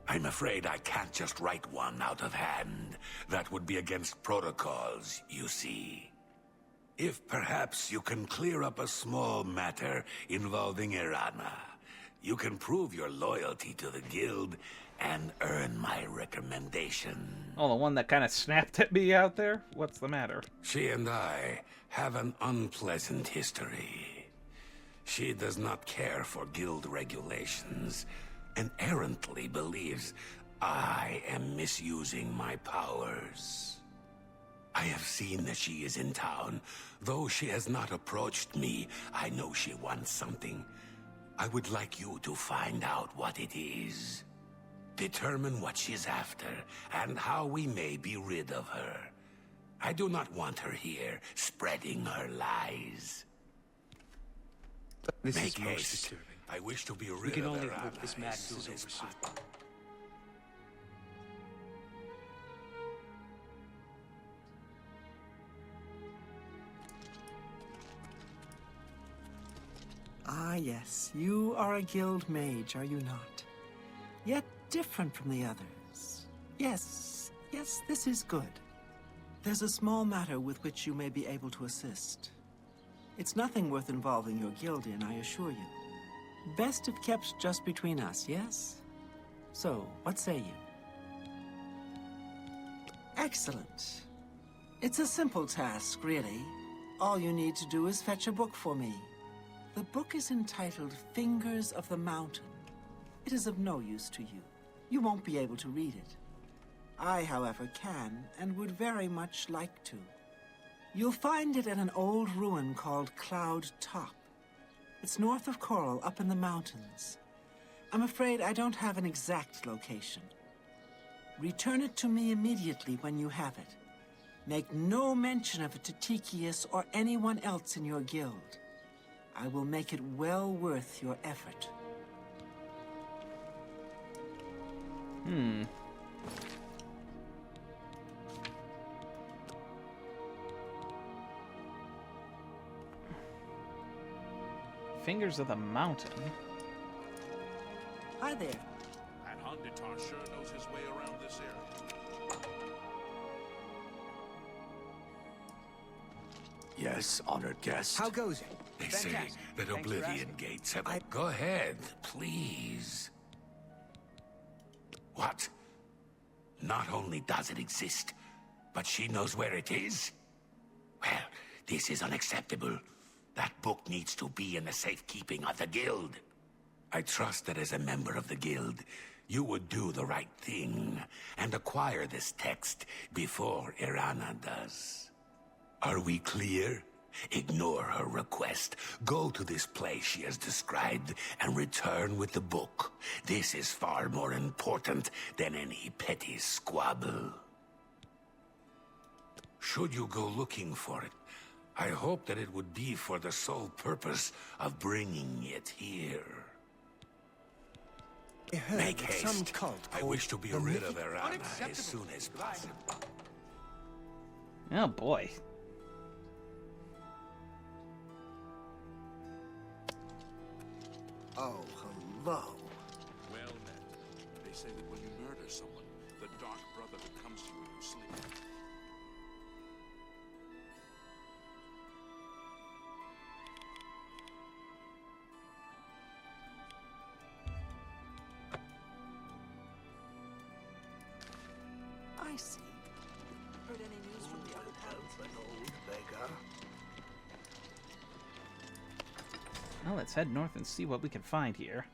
I'm afraid I can't just write one out of hand. That would be against protocols, you see. If perhaps you can clear up a small matter involving Irana, you can prove your loyalty to the guild and earn my recommendation. Oh, the one that kind of snapped at me out there? What's the matter? She and I have an unpleasant history. She does not care for guild regulations and errantly believes I am misusing my powers. I have seen that she is in town. Though she has not approached me, I know she wants something. I would like you to find out what it is. Determine what she's after, and how we may be rid of her. I do not want her here, spreading her lies. This Make is most haste. disturbing. I wish to be We rid can of only Irana hope this as madness soon is as over soon. possible. Ah, yes. You are a guild mage, are you not? Yet different from the others. Yes, this is good. There's a small matter with which you may be able to assist. It's nothing worth involving your guild in, I assure you. Best if kept just between us, yes? So, what say you? Excellent. It's a simple task, really. All you need to do is fetch a book for me. The book is entitled Fingers of the Mountain. It is of no use to you. You won't be able to read it. I, however, can and would very much like to. You'll find it at an old ruin called Cloud Top. It's north of Coral, up in the mountains. I'm afraid I don't have an exact location. Return it to me immediately when you have it. Make no mention of it to Tikius or anyone else in your guild. I will make it well worth your effort. Fingers of the Mountain. Hi there. That Honditar sure knows his way around this area. Yes, honored guest. How goes it? They say that Oblivion gates have... Go ahead, please. What? Not only does it exist, but she knows where it is? Well, this is unacceptable. That book needs to be in the safekeeping of the guild. I trust that as a member of the guild, you would do the right thing and acquire this text before Irana does. Are we clear? Ignore her request. Go to this place she has described and return with the book. This is far more important than any petty squabble. Should you go looking for it, I hope that it would be for the sole purpose of bringing it here. Make haste. I wish to be rid of Irana as soon as possible. Oh boy. Oh, hello. Well met. They say that when you murder someone, the Dark Brotherhood comes to you when you sleep. I see. Heard any news from the other parts? An old beggar. Well, let's head north and see what we can find here.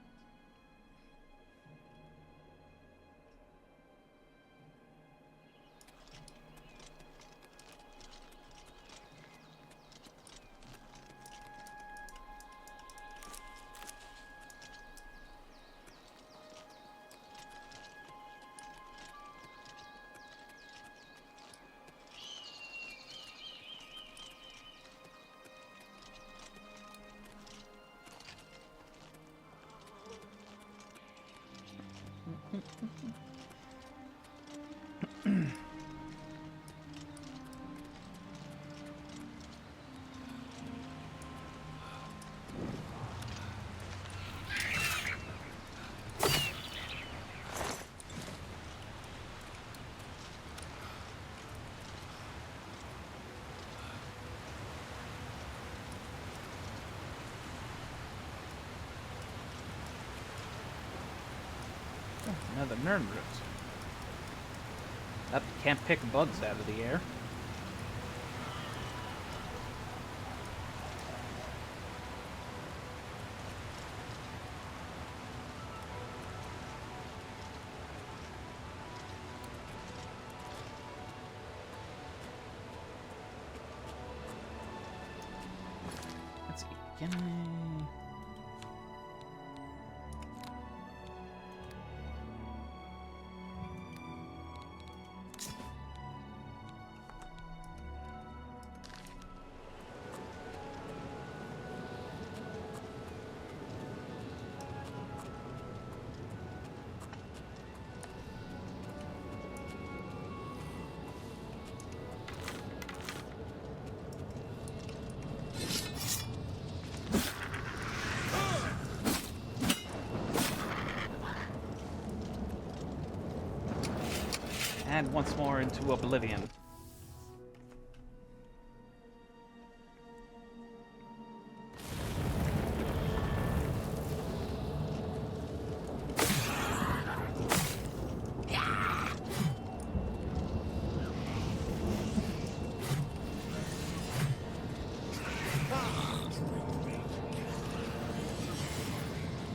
Another Nern root. Up, can't pick bugs out of the air. Let's see. Can I... And once more into Oblivion.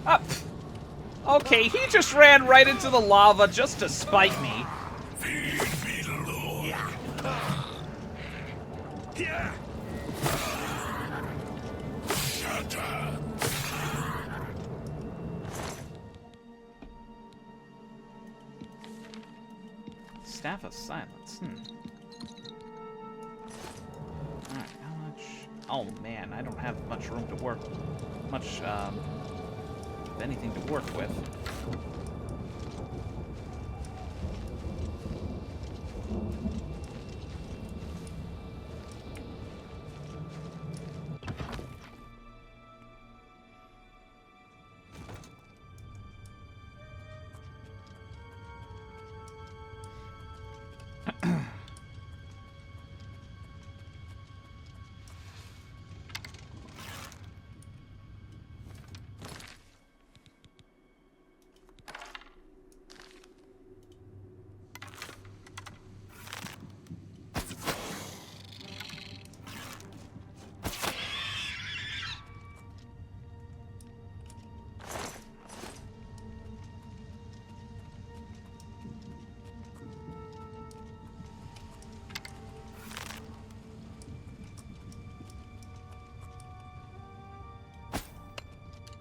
Up. Okay, he just ran right into the lava just to spite me. Staff of Silence. Alright, how much? Oh man, I don't have much room to work. Much, anything to work with.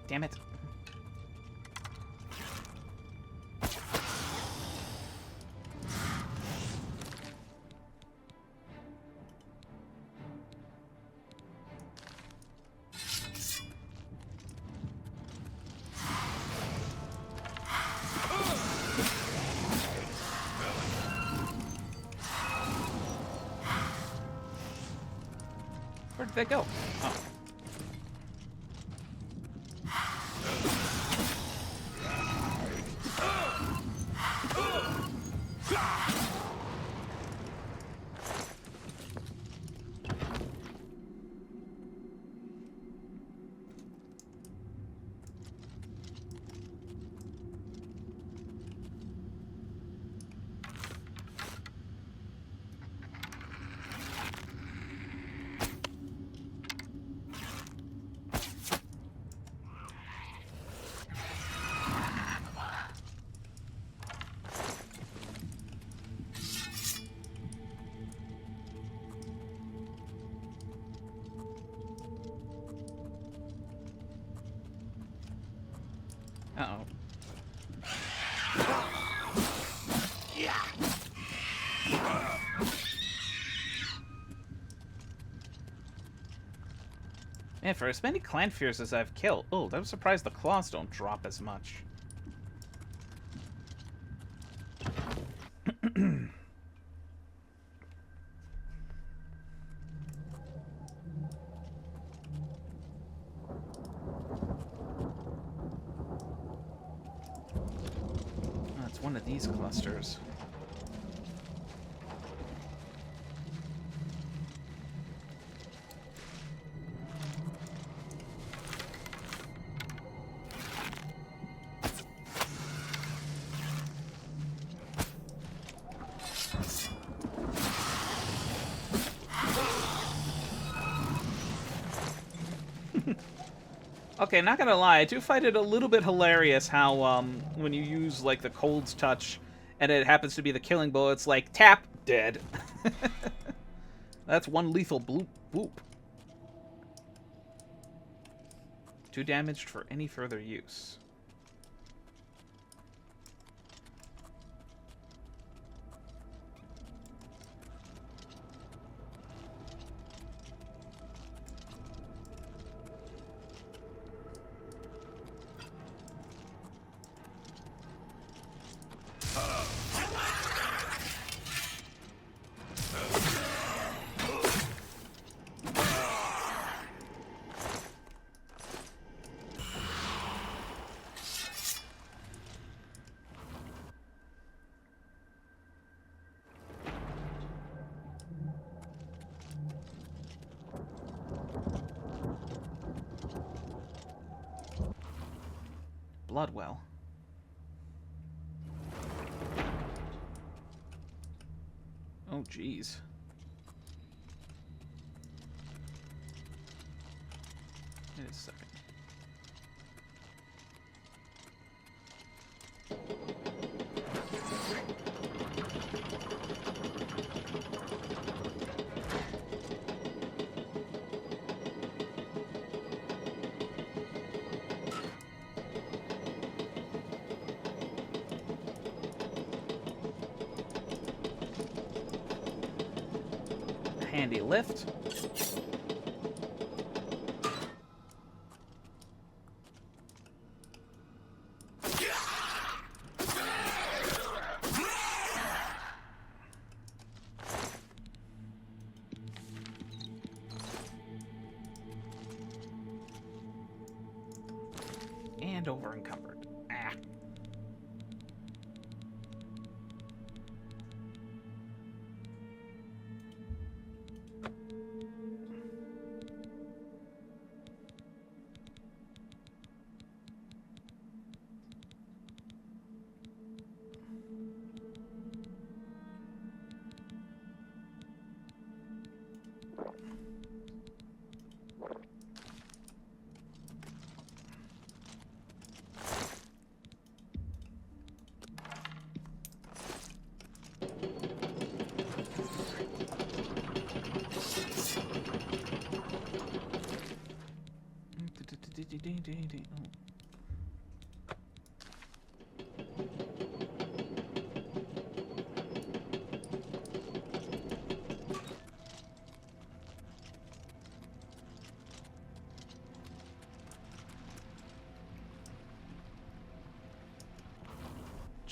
Damn it. Where did they go? Oh. Uh-oh. Man, for as many clan fears as I've killed, oh, I'm surprised the claws don't drop as much. It's one of these clusters. Okay, not gonna lie, I do find it a little bit hilarious how, when you use, like, the Cold's Touch, and it happens to be the killing blow, it's like, tap, dead. That's one lethal bloop, boop. 2 damaged for any further use. Bloodwell. Oh, jeez. Wait a second. Handy lift. And over encumbered. Ah.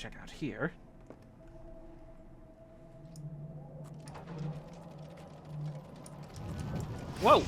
check out here. Whoa!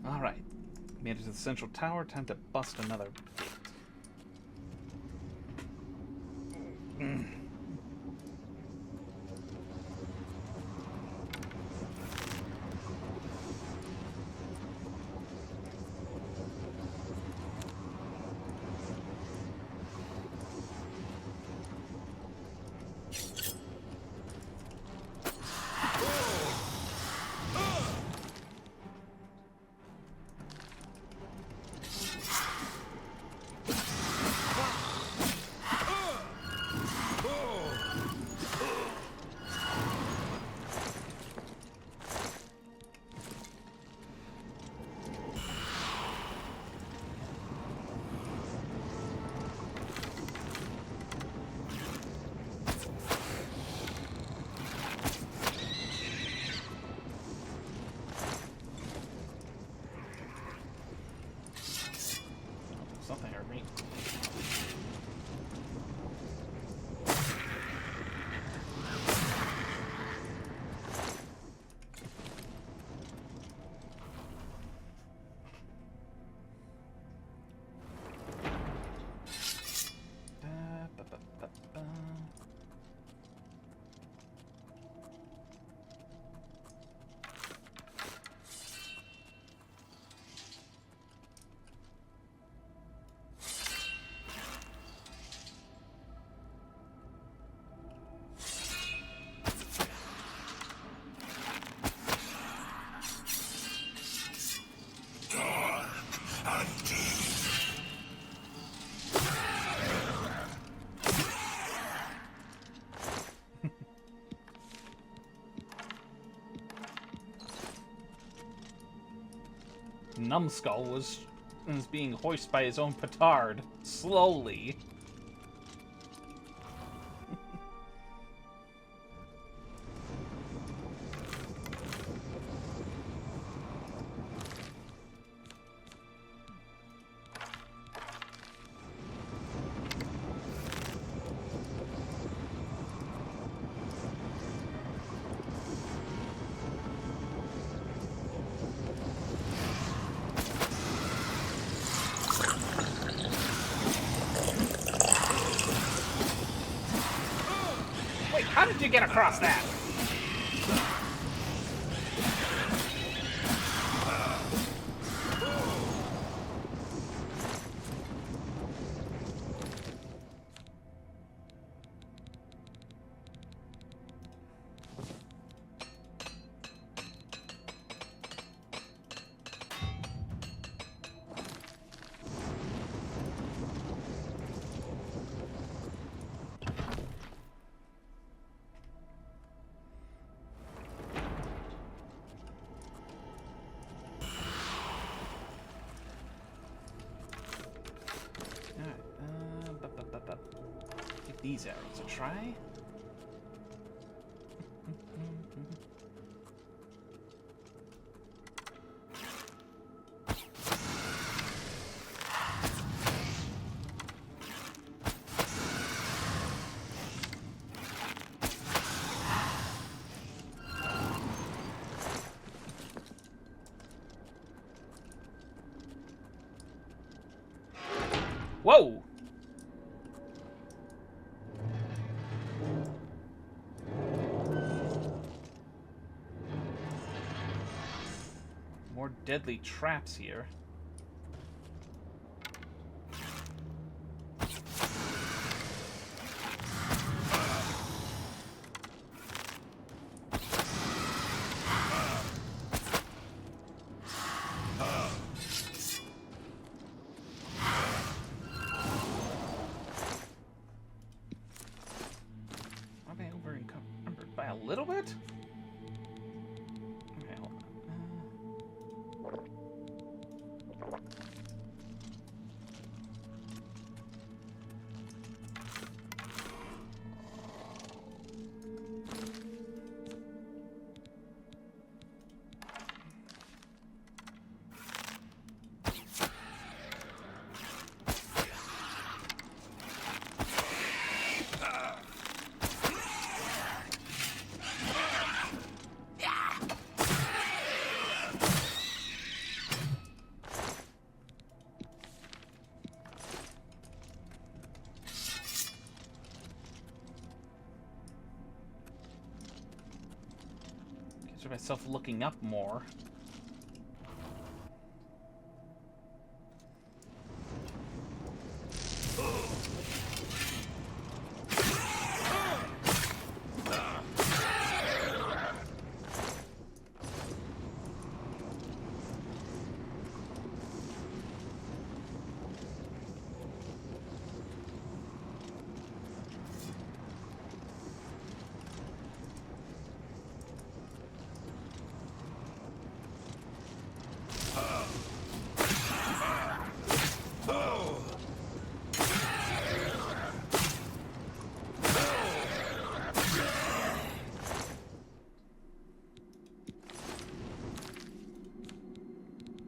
Alright. Made it to the central tower. Time to bust another gate. Something hurt me. Numbskull was being hoisted by his own petard, slowly. How did you get across that? Give these arrows a try. Whoa! More deadly traps here. Are they over encumbered by a little bit? Okay, hold on. Picture myself looking up more.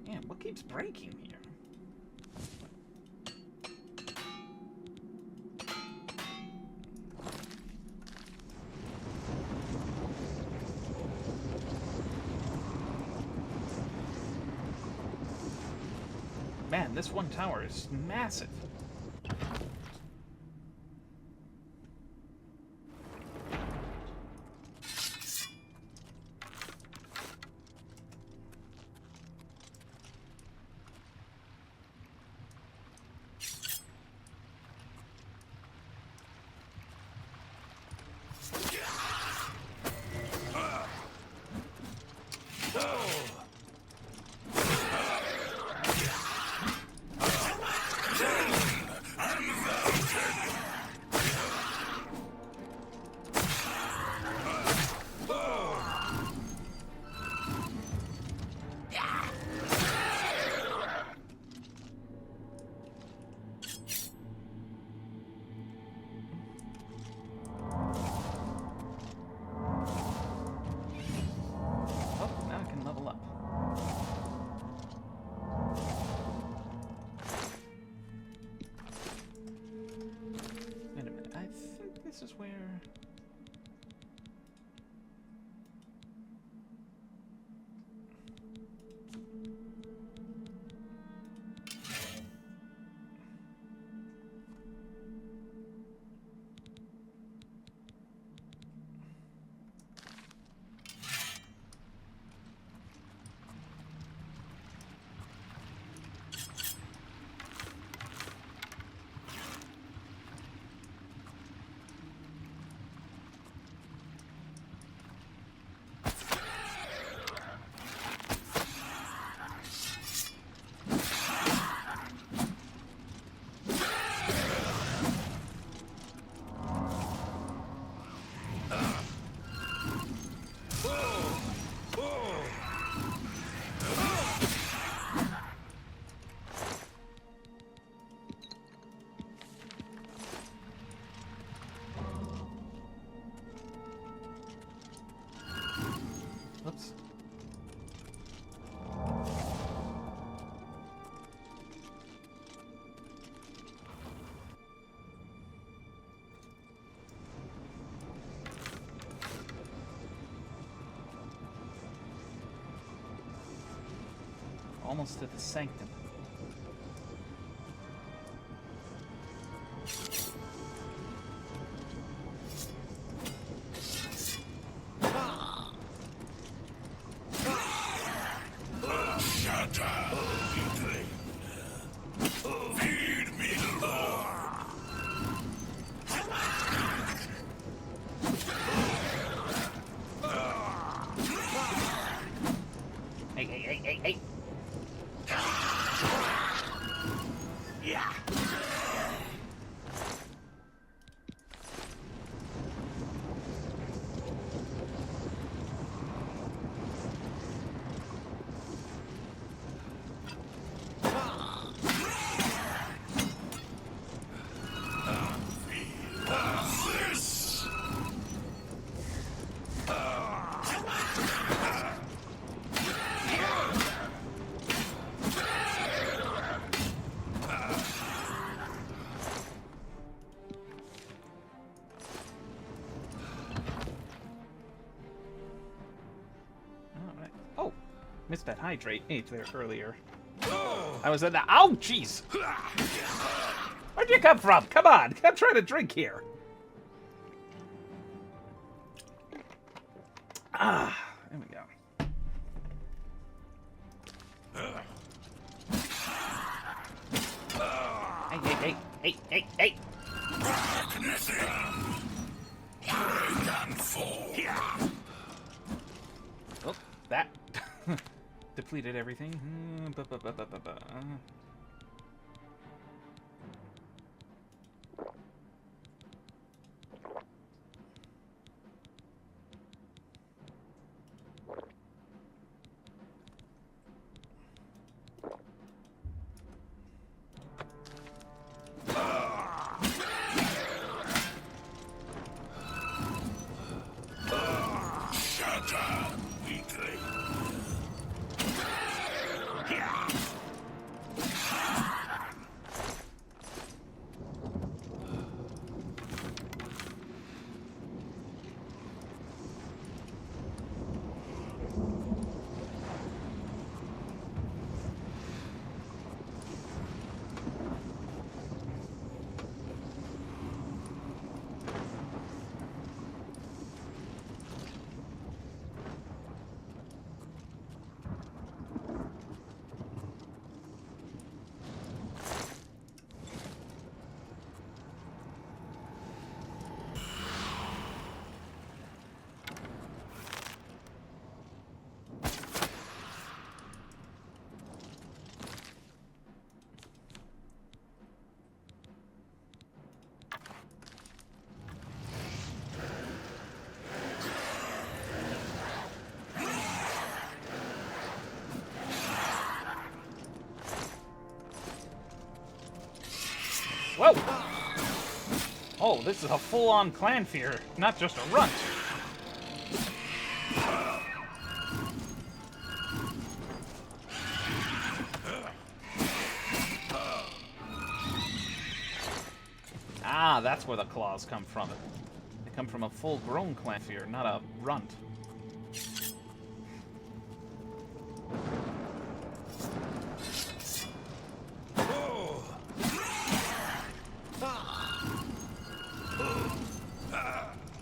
Man, what keeps breaking here? Man, this one tower is massive. This is where... Oops. Almost to the sanctum. Shut up, weakling. Feed me the Lord. Hey. Yeah. Missed that hydrate there earlier. I was in the... Oh, jeez! Where'd you come from? Come on, I'm trying to drink here. Ah, there we go. Hey. Oh, that depleted everything. Shut up, weakling. Whoa! Oh, this is a full-on clan fear, not just a runt. Ah, that's where the claws come from. They come from a full-grown clan fear, not a runt.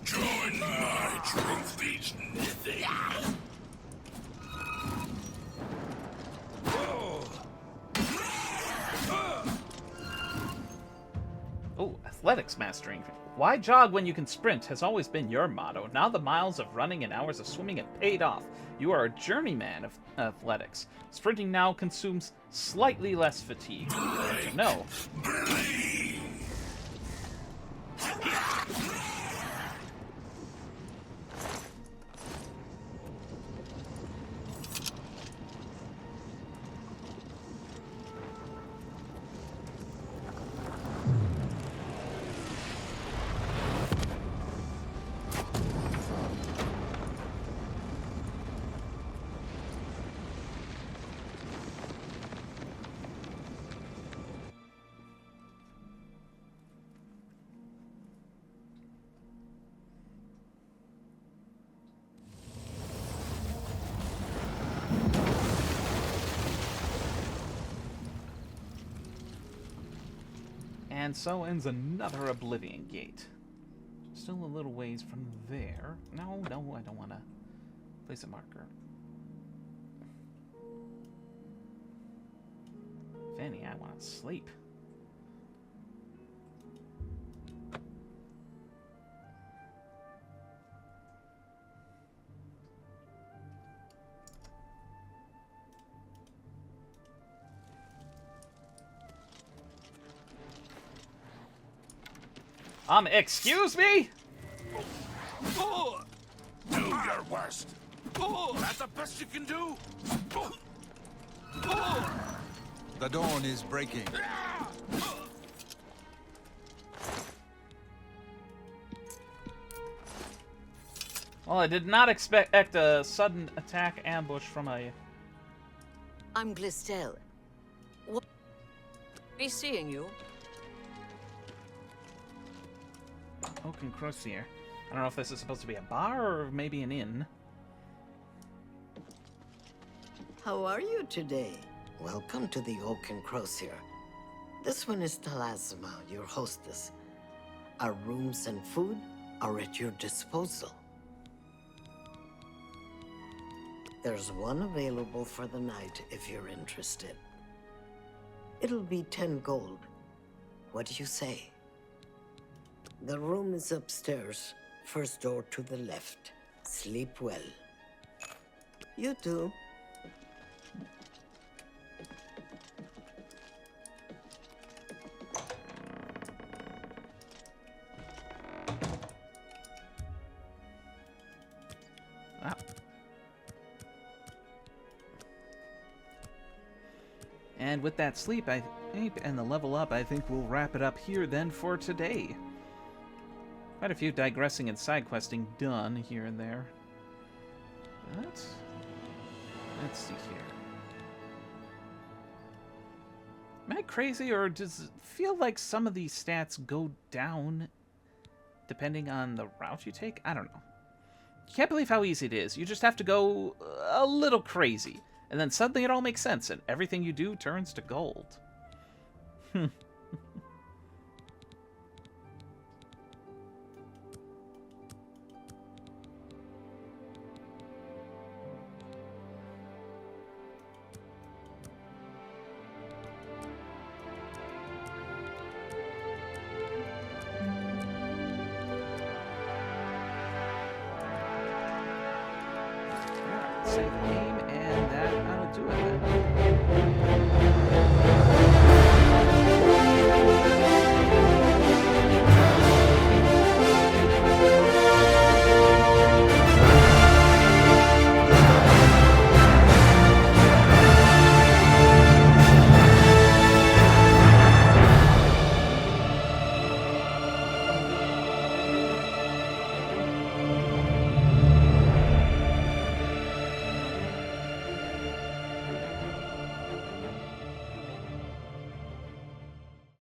Join my trophies, Nithing. Oh, athletics mastering. Why jog when you can sprint has always been your motto. Now the miles of running and hours of swimming have paid off. You are a journeyman of athletics. Sprinting now consumes slightly less fatigue. No. And so ends another Oblivion Gate. Still a little ways from there. No, I don't want to place a marker. Yeah, I want to sleep. Excuse me? Do your worst. That's the best you can do. The dawn is breaking. Well, I did not expect a sudden attack ambush from a... I'm Glistel. What? Be seeing you. Oaken Crosier. I don't know if this is supposed to be a bar or maybe an inn. How are you today? Welcome to the Oaken Crosier. This one is Talasma, your hostess. Our rooms and food are at your disposal. There's one available for the night if you're interested. It'll be 10 gold. What do you say? The room is upstairs, first door to the left. Sleep well. You too. Wow. And with that sleep, I think, and the level up, I think we'll wrap it up here then for today. Quite a few digressing and side questing done here and there. But let's see here. Am I crazy, or does it feel like some of these stats go down depending on the route you take? I don't know. You can't believe how easy it is. You just have to go a little crazy, and then suddenly it all makes sense, and everything you do turns to gold. Save the game, and that'll do it then.